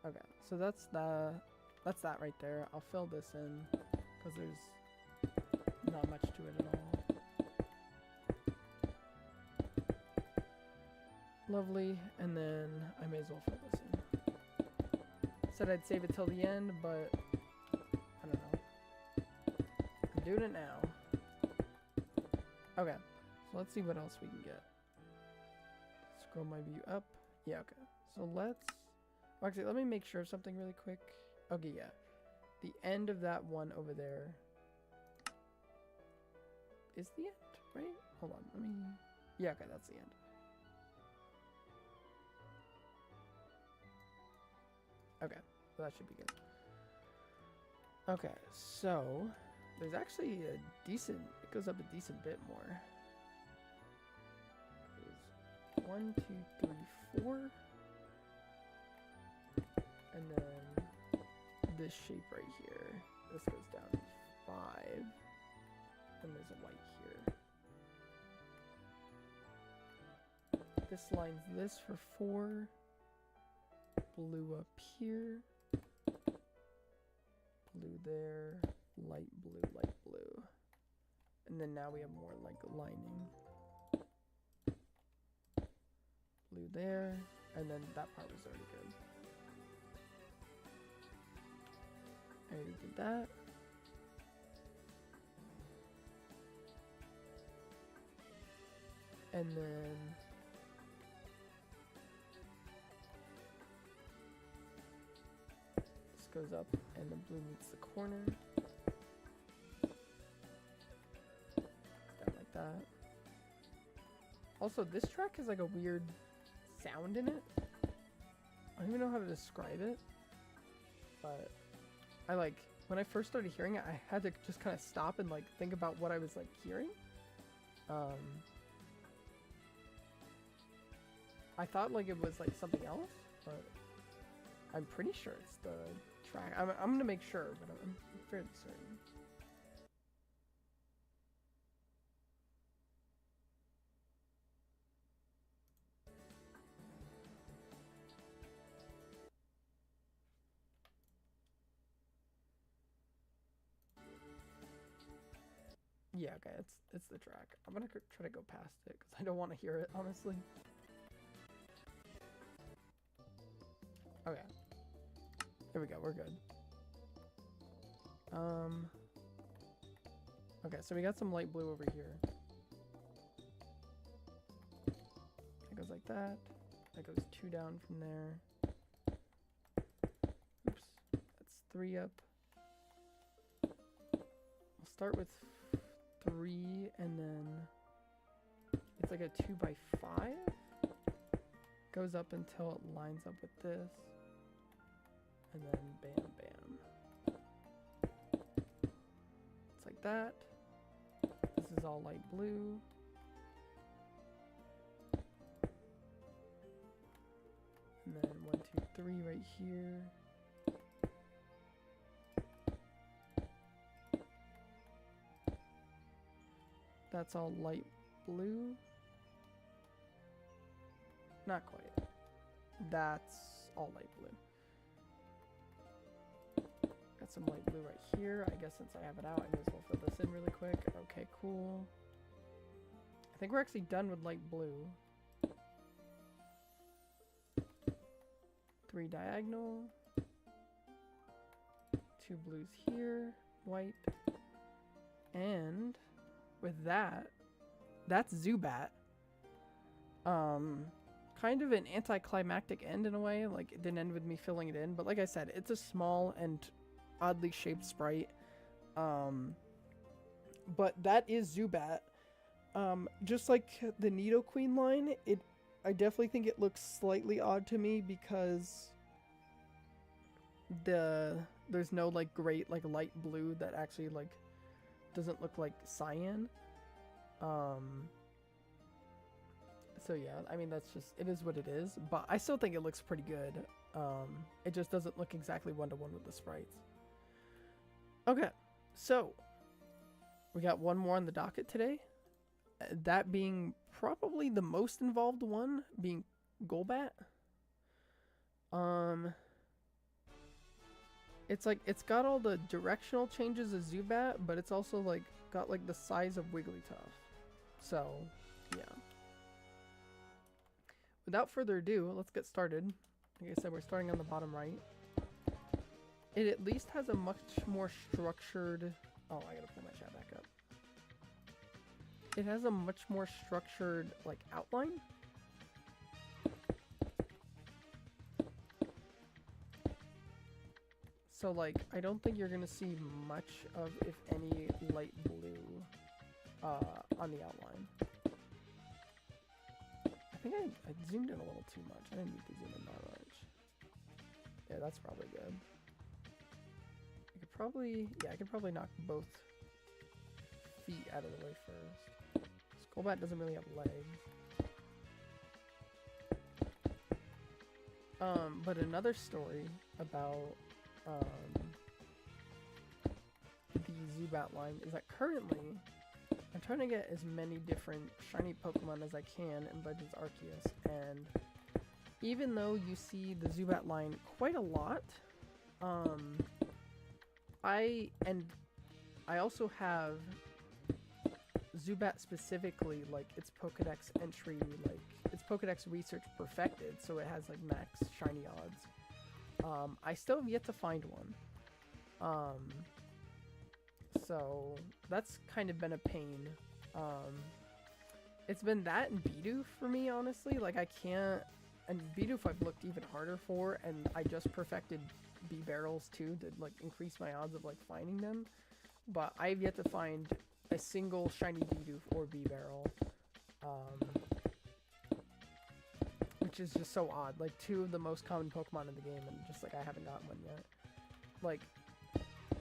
Okay, so that's that right there. I'll fill this in because there's not much to it at all. Lovely, and then I may as well fill this in. Said I'd save it till the end, but I don't know. I'm doing it now. Okay, so let's see what else we can get. Scroll my view up. Yeah, okay. So let's... Well, actually, let me make sure of something really quick. Okay, yeah. The end of that one over there is the end, right? Hold on, let me... Yeah, okay, that's the end. Okay, so that should be good. Okay, so there's actually a decent, it goes up a decent bit more. It goes 1, 2, 3, 4. And then this shape right here, this goes down 5. And there's a white here. This lines this for 4. Blue up here. Blue there. Light blue. And then now we have more like lining. Blue there. And then that part was already good. I already did that. And then this goes up and the blue meets the corner. Down like that. Also, this track has like a weird sound in it. I don't even know how to describe it. But I like, when I first started hearing it, I had to just kind of stop and like think about what I was like hearing. I thought like it was like something else, but I'm pretty sure it's the track. I'm gonna make sure, but I'm fairly certain. Yeah, okay, it's the track. I'm gonna try to go past it because I don't want to hear it, honestly. Okay. Here we go, we're good. Okay, so we got some light blue over here. It goes like that. That goes 2 down from there. Oops. That's 3 up. I'll start with 3 and then it's like a 2 by 5. Goes up until it lines up with this. And then bam, bam. It's like that. This is all light blue. And then 1, 2, 3 right here. That's all light blue. Not quite. That's all light blue. Got some light blue right here. I guess since I have it out, I may as well fill this in really quick. Okay, cool. I think we're actually done with light blue. 3 diagonal. 2 blues here. White. And with that, that's Zubat. Kind of an anticlimactic end in a way. Like, it didn't end with me filling it in. But like I said, it's a small and oddly shaped sprite. But that is Zubat. Just like the Nidoqueen line, I definitely think it looks slightly odd to me because there's no like great like light blue that actually like doesn't look like cyan. So yeah, I mean that's just, it is what it is, but I still think it looks pretty good. It just doesn't look exactly one-to-one with the sprites. Okay, so we got one more on the docket today. That being probably the most involved one, being Golbat. It's like, it's got all the directional changes of Zubat, but it's also like got like the size of Wigglytuff. So, yeah. Without further ado, let's get started. Like I said, we're starting on the bottom right. It at least has a much more structured... Oh, I gotta pull my chat back up. It has a much more structured, like, outline. So, like, I don't think you're gonna see much of, if any, light blue on the outline. I think I zoomed in a little too much. I didn't need to zoom in that much. Yeah, that's probably good. I could probably knock both feet out of the way first. Golbat doesn't really have legs. But another story about the Zubat line is that currently I'm trying to get as many different shiny Pokemon as I can in Legends Arceus, and even though you see the Zubat line quite a lot, I also have Zubat specifically, like its Pokedex entry, like its Pokedex research perfected, so it has like max shiny odds. I still have yet to find one. So that's kind of been a pain. It's been that and Bidoof for me, honestly. Like I can't, and Bidoof I've looked even harder for, and I just perfected B-barrels too to like increase my odds of like finding them. But I've yet to find a single shiny Bidoof or B-barrel, which is just so odd. Like two of the most common Pokemon in the game, and just like I haven't gotten one yet. Like,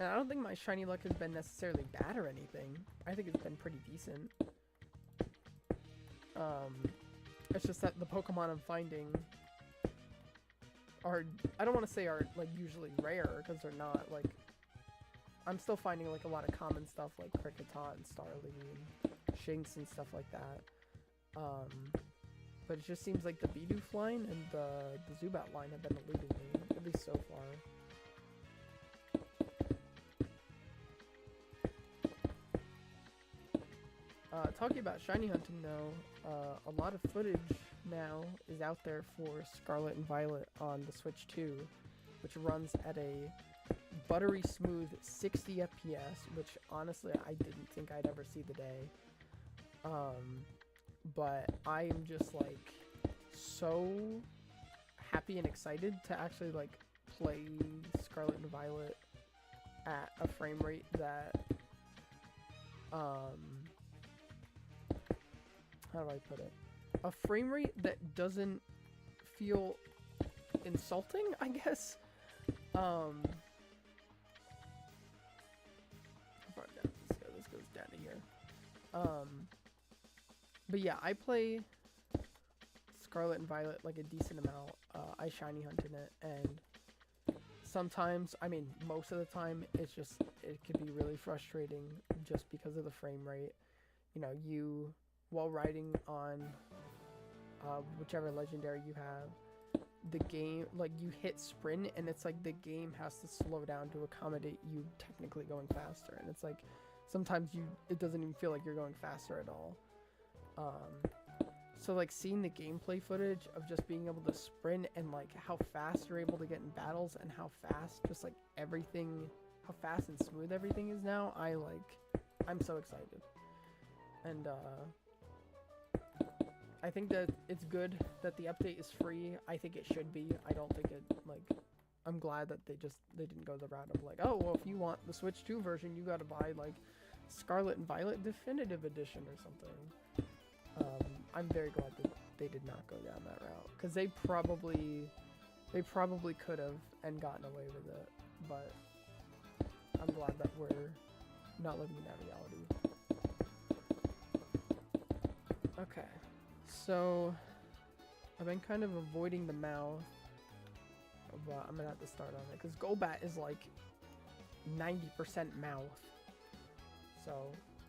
and I don't think my shiny luck has been necessarily bad or anything. I think it's been pretty decent. It's just that the Pokemon I'm finding are, I don't want to say are like usually rare, because they're not. Like, I'm still finding like a lot of common stuff like Kricketot and Starly and Shinx and stuff like that. But it just seems like the Bidoof line and the Zubat line have been eluding me, at least so far. Talking about shiny hunting though, a lot of footage now is out there for Scarlet and Violet on the Switch 2, which runs at a buttery smooth 60 FPS, which honestly I didn't think I'd ever see the day. But I am just like so happy and excited to actually like play Scarlet and Violet at a frame rate that how do I put it? A frame rate that doesn't feel insulting, I guess. How far down? This goes down to here. But yeah, I play Scarlet and Violet like a decent amount. I shiny hunt in it, and sometimes, I mean, most of the time, it can be really frustrating just because of the frame rate. You know, while riding on whichever legendary you have, the game, like, you hit sprint, and it's like the game has to slow down to accommodate you technically going faster, and it's like sometimes it doesn't even feel like you're going faster at all. So like seeing the gameplay footage of just being able to sprint and like how fast you're able to get in battles and how fast just like everything, how fast and smooth everything is now, I'm so excited. And I think that it's good that the update is free. I think it should be. I don't think it, like, I'm glad that they didn't go the route of like, oh, well, if you want the Switch 2 version, you gotta buy like Scarlet and Violet Definitive Edition or something. I'm very glad that they did not go down that route, because they probably could have and gotten away with it, but I'm glad that we're not living in that reality. Okay, so I've been kind of avoiding the mouth, but I'm gonna have to start on it, because Golbat is like 90% mouth, so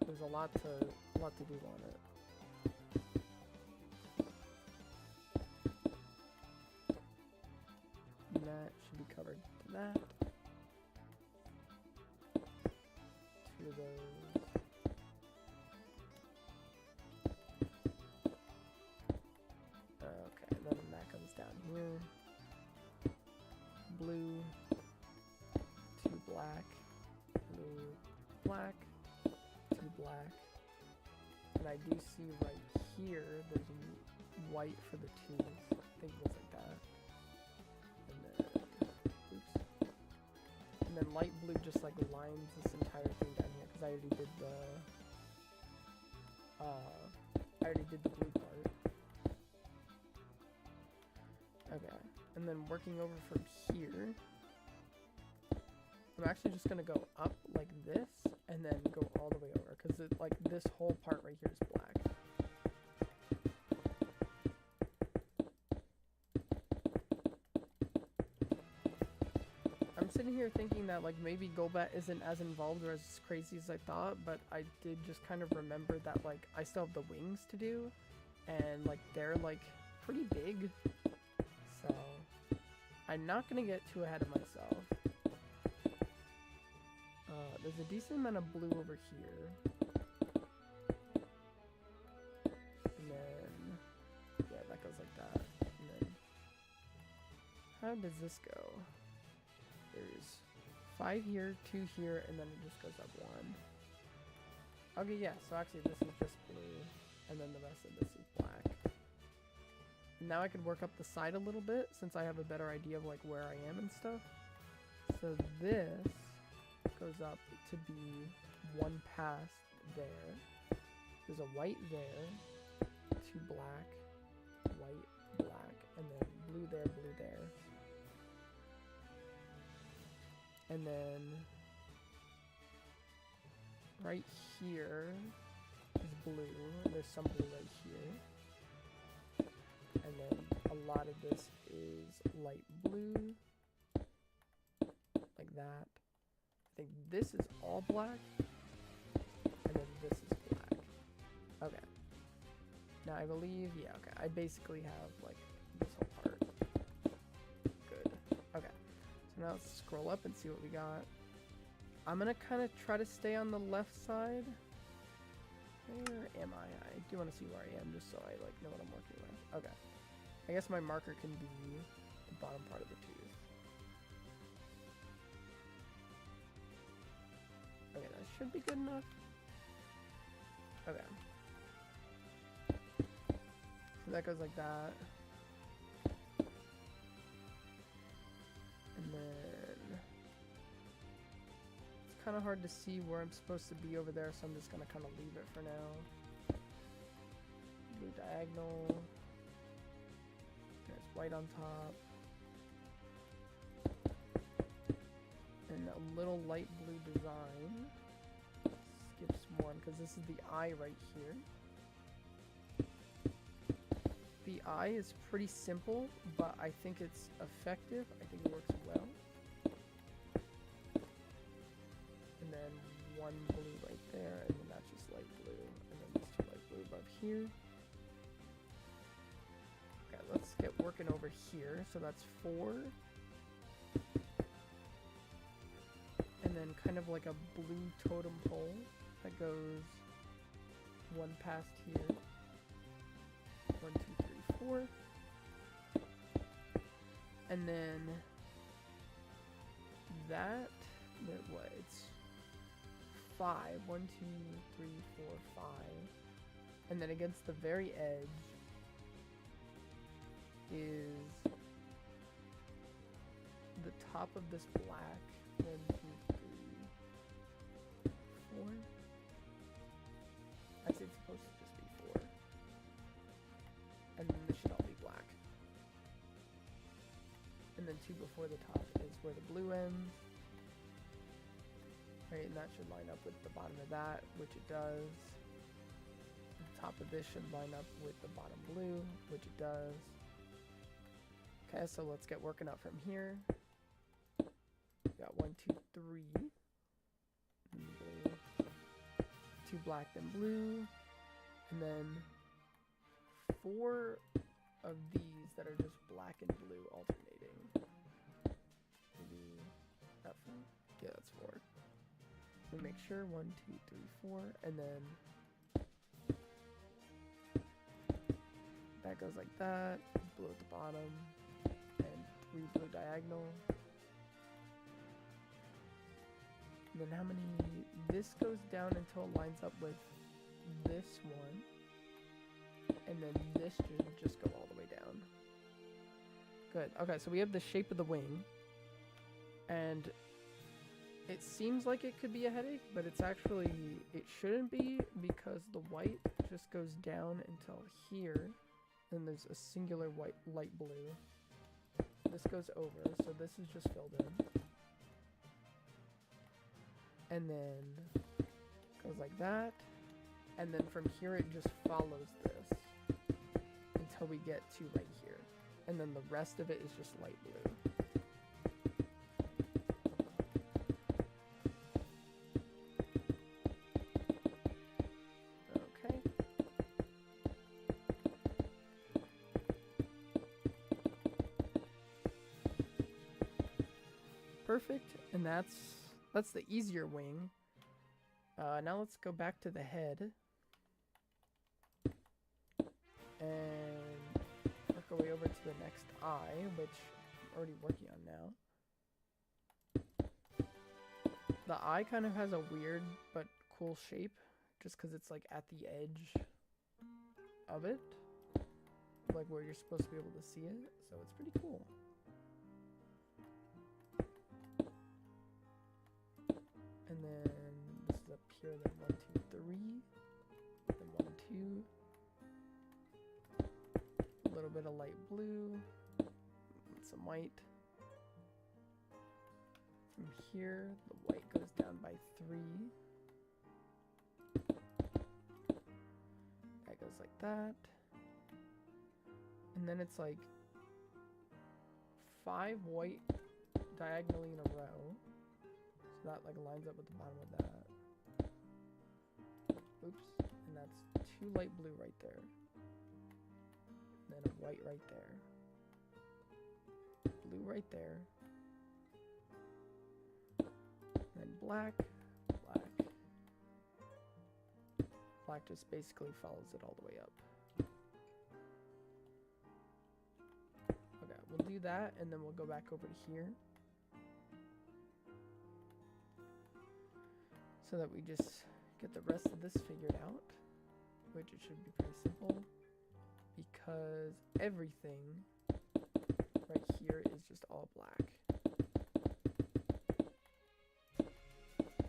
there's a lot to do on it. That should be covered to that. Two of those. Okay, then that comes down here. Blue, two black, blue, black, two black. And I do see right here there's white for the twos. I think it looks like that. And then light blue just like lines this entire thing down here, because I already did the blue part. Okay, and then working over from here, I'm actually just gonna go up like this and then go all the way over because like this whole part right here is black. I'm sitting here thinking that like maybe Golbat isn't as involved or as crazy as I thought, but I did just kind of remember that like I still have the wings to do, and like they're like pretty big, so I'm not gonna get too ahead of myself. There's a decent amount of blue over here, and then yeah, that goes like that, and then how does this go? There's 5 here, 2 here, and then it just goes up 1. Okay, yeah, so actually this is just blue, and then the rest of this is black. And now I could work up the side a little bit, since I have a better idea of like where I am and stuff. So this goes up to be 1 past there. There's a white there, 2 black, white, black, and then blue there, blue there. And then right here is blue. There's some blue right here. And then a lot of this is light blue. Like that. I think this is all black. And then this is black. Okay. Now I believe, yeah, okay. I basically have like this whole part. Good. Okay. So now let's scroll up and see what we got. I'm gonna kind of try to stay on the left side. Where am I? I do want to see where I am just so I like know what I'm working with. Okay. I guess my marker can be the bottom part of the tooth. Okay, that should be good enough. Okay. So that goes like that. And then it's kind of hard to see where I'm supposed to be over there, so I'm just going to kind of leave it for now. Blue diagonal. There's white on top. And a little light blue design. Skips one, because this is the eye right here. The eye is pretty simple, but I think it's effective. I think it works well. And then one blue right there, and then that's just light blue. And then these 2 light blue above here. Okay, let's get working over here. So that's 4. And then kind of like a blue totem pole that goes 1 past here. 1, 2, 3, 4. And then that, what, it's 5. 1, 2, 3, 4, 5. And then against the very edge is the top of this black. 1, 2, 3, 4. I'd say it's supposed to just be 4. And then this should all be black. And then 2 before the top is where the blue ends. Right, and that should line up with the bottom of that, which it does. The top of this should line up with the bottom blue, which it does. Okay, so let's get working up from here. We got 1, 2, 3. Blue. 2 black, then blue. And then 4 of these that are just black and blue alternating. Maybe that 4? Yeah, that's 4. So make sure 1, 2, 3, 4, and then that goes like that. Blue at the bottom, and 3 blue diagonal. And then how many? This goes down until it lines up with this one. And then this should just go all the way down. Good. Okay, so we have the shape of the wing. And it seems like it could be a headache, but it's actually, it shouldn't be, because the white just goes down until here. And there's a singular white, light blue. This goes over, so this is just filled in. and then goes like that, and then from here it just follows this until we get to right here, and then the rest of it is just light blue. Okay. Perfect, and that's the easier wing. Now let's go back to the head and work our way over to the next eye, which I'm already working on now. The eye kind of has a weird but cool shape, just because it's like at the edge of it, like where you're supposed to be able to see it, so it's pretty cool. And then this is up here, then 1, 2, 3, then 1, 2, a little bit of light blue, some white. From here, the white goes down by 3. That goes like that. And then it's like 5 white diagonally in a row. So that like lines up with the bottom of that. Oops. And that's 2 light blue right there. And then a white right there. Blue right there. And then black, black. Black just basically follows it all the way up. Okay, we'll do that and then we'll go back over to here. So that we just get the rest of this figured out, which it should be pretty simple because everything right here is just all black.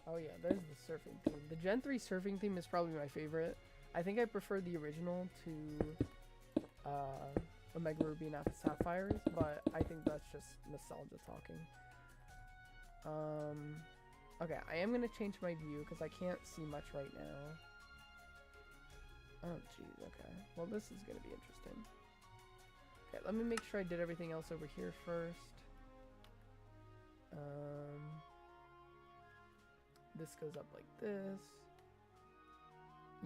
Oh yeah, there's the surfing theme. The Gen 3 surfing theme is probably my favorite. I think I prefer the original to Omega Ruby and Alpha Sapphires, but I think that's just nostalgia talking. Okay, I am going to change my view because I can't see much right now. Oh, jeez, okay. Well, this is going to be interesting. Okay, let me make sure I did everything else over here first. This goes up like this.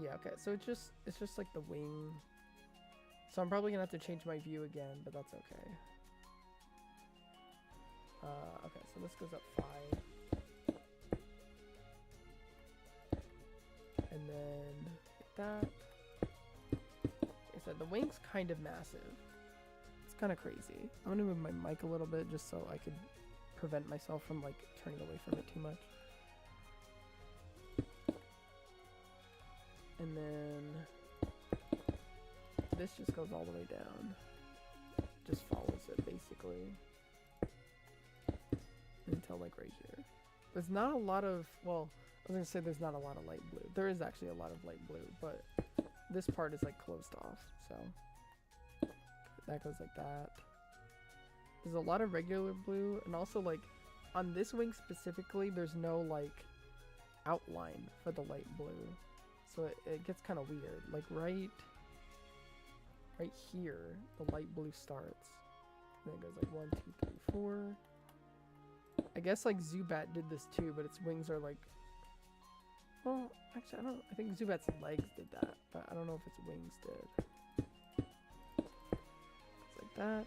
Yeah, okay, so it's just like the wing. So I'm probably going to have to change my view again, but that's okay. Okay, so this goes up 5. And then like that. Like I said, the wing's kind of massive. It's kind of crazy. I'm gonna move my mic a little bit just so I could prevent myself from like turning away from it too much. And then this just goes all the way down. Just follows it basically until like right here. There's not a lot of, well, I was gonna say there's not a lot of light blue. There is actually a lot of light blue, but this part is like closed off, so that goes like that. There's a lot of regular blue, and also like on this wing specifically, there's no like outline for the light blue, so it gets kind of weird. Like right here, the light blue starts, and then it goes like 1, 2, 3, 4. I guess like Zubat did this too, but its wings are like, well, actually, I think Zubat's legs did that, but I don't know if its wings did. It's like that.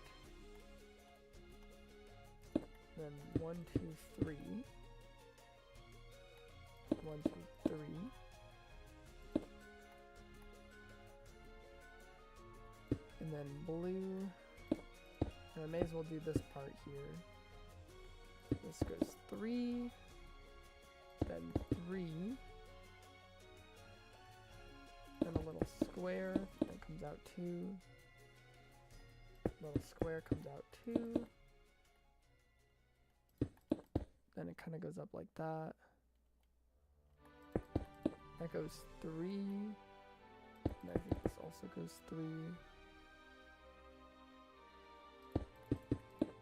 Then 1, 2, 3. 1, 2, 3. And then blue. And I may as well do this part here. This goes 3. Then 3. Then a little square, that comes out 2. Little square comes out 2. Then it kind of goes up like that. That goes 3. And I think this also goes 3.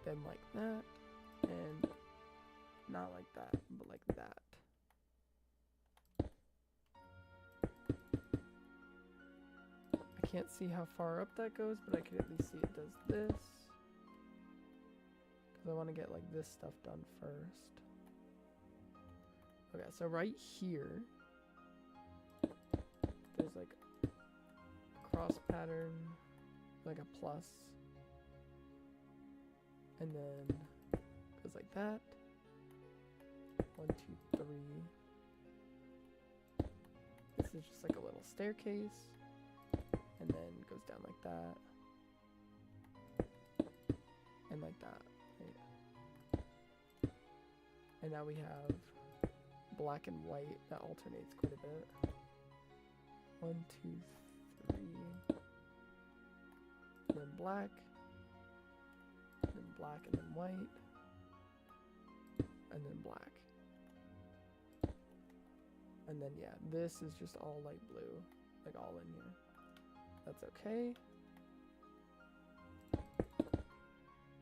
Then like that. And not like that, but like that. can't see how far up that goes, but I can at least see it does this. Because I want to get like this stuff done first. Okay, so right here, there's like a cross pattern, like a plus. And then goes like that. 1, 2, 3. This is just like a little staircase. And then goes down like that. And like that. Right? And now we have black and white that alternates quite a bit. 1, 2, 3. And then black. And then black and then white. And then black. And then yeah, this is just all light blue. Like all in here. That's okay.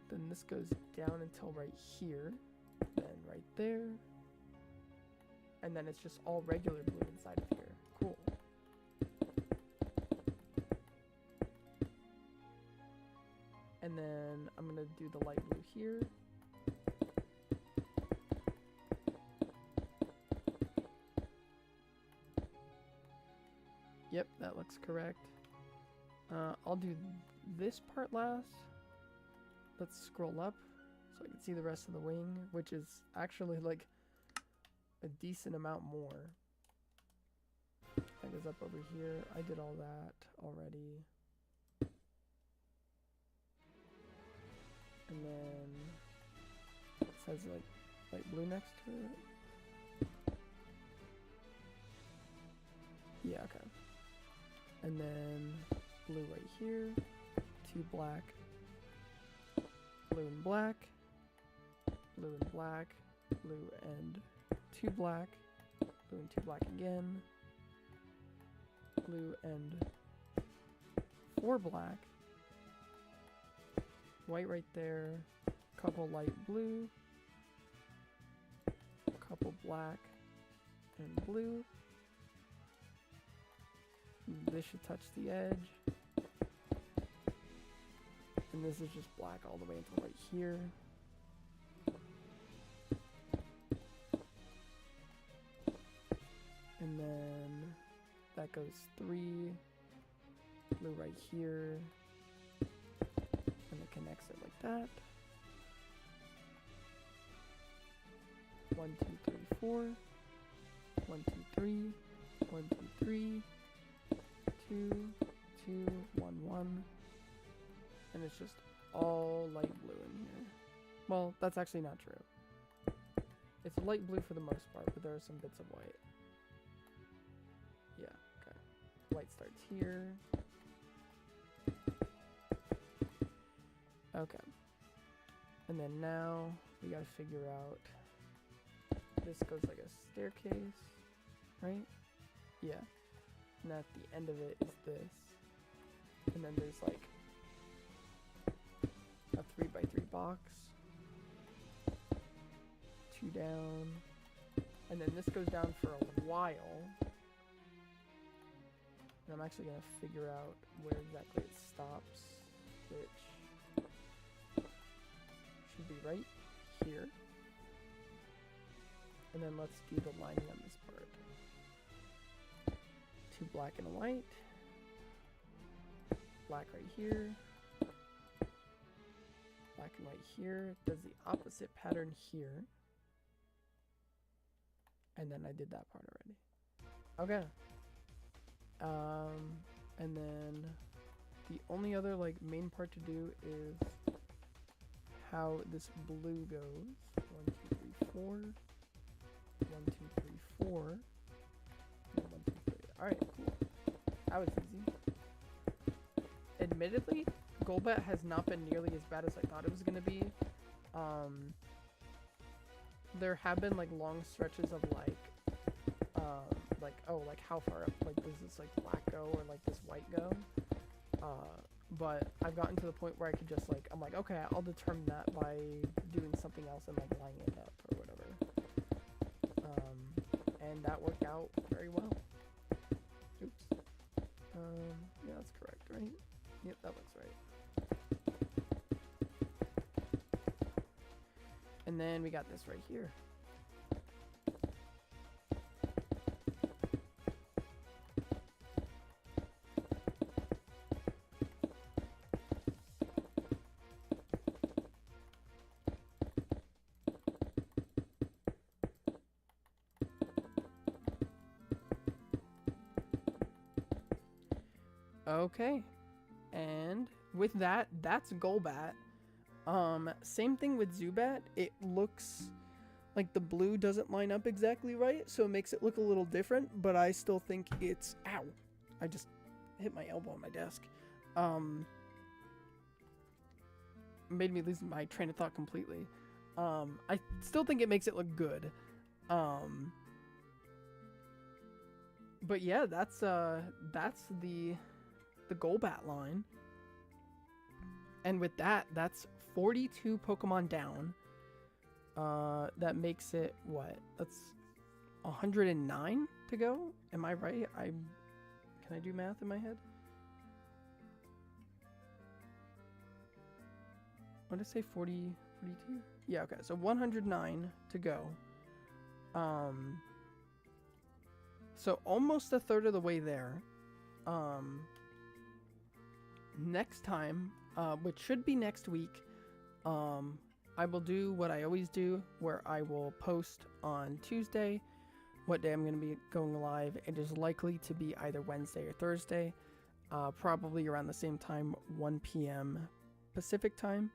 Then this goes down until right here. Then right there. And then it's just all regular blue inside of here. Cool. And then I'm gonna do the light blue here. Yep, that looks correct. I'll do this part last. Let's scroll up so I can see the rest of the wing, which is actually like a decent amount more. That goes up over here. I did all that already. And then it says like light blue next to it. Yeah, okay. And then blue right here, 2 black, blue and black, blue and black, blue and 2 black, blue and 2 black again, blue and 4 black, white right there, couple light blue, couple black and blue. This should touch the edge. And this is just black all the way until right here. And then that goes 3. Blue right here. And it connects it like that. 1, 2, 3, 4. 1, 2, 3. 1, 2, 3. 2, 2, 1, 1. And it's just all light blue in here. Well, that's actually not true. It's light blue for the most part, but there are some bits of white. Yeah, okay. White starts here. Okay. And then now we gotta figure out, this goes like a staircase, right? Yeah. And at the end of it is this. And then there's like a 3x3 box. 2 down. And then this goes down for a while. And I'm actually going to figure out where exactly it stops, which should be right here. And then let's do the lining on this part. 2 black and a white. Black right here. Black and white here. Does the opposite pattern here. And then I did that part already. Okay. And then the only other like main part to do is how this blue goes. 1, 2, 3, 4. 1, 2, 3, 4. 1, 2, 3. Alright, cool. That was easy. Admittedly, Golbat has not been nearly as bad as I thought it was going to be. There have been like long stretches of like how far up, like does this like black go or like this white go? But I've gotten to the point where I could just like, I'm like, okay, I'll determine that by doing something else and like lining it up or whatever. And that worked out very well. Oops. Yeah, that's correct. right? Yep, that looks right. And then we got this right here. Okay. And with that, that's Golbat. Same thing with Zubat. It looks like the blue doesn't line up exactly right, so it makes it look a little different, but I still think it's... Ow! I just hit my elbow on my desk. Made me lose my train of thought completely. I still think it makes it look good. But yeah, that's the Golbat line. And with that, that's 42 Pokemon down. That makes it what? That's 109 to go. Am I right? Can I do math in my head? What did I say? 42? Yeah, okay. So 109 to go. So almost a third of the way there. Next time, which should be next week, I will do what I always do, where I will post on Tuesday what day I'm going to be going live. It is likely to be either Wednesday or Thursday, probably around the same time, 1 p.m. Pacific time.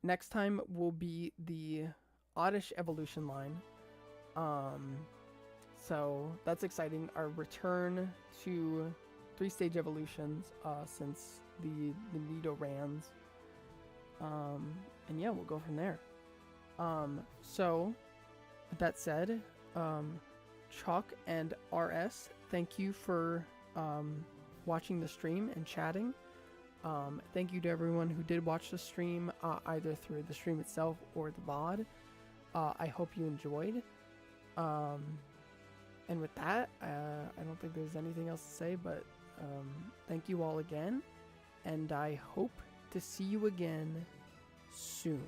Next time will be the Oddish Evolution line. So that's exciting. Our return to 3-stage evolutions since the Nidorans. And yeah, we'll go from there. So with that said, Chalk and RS, thank you for watching the stream and chatting. Thank you to everyone who did watch the stream, either through the stream itself or the VOD. I hope you enjoyed. And with that, I don't think there's anything else to say, but thank you all again, and I hope to see you again soon.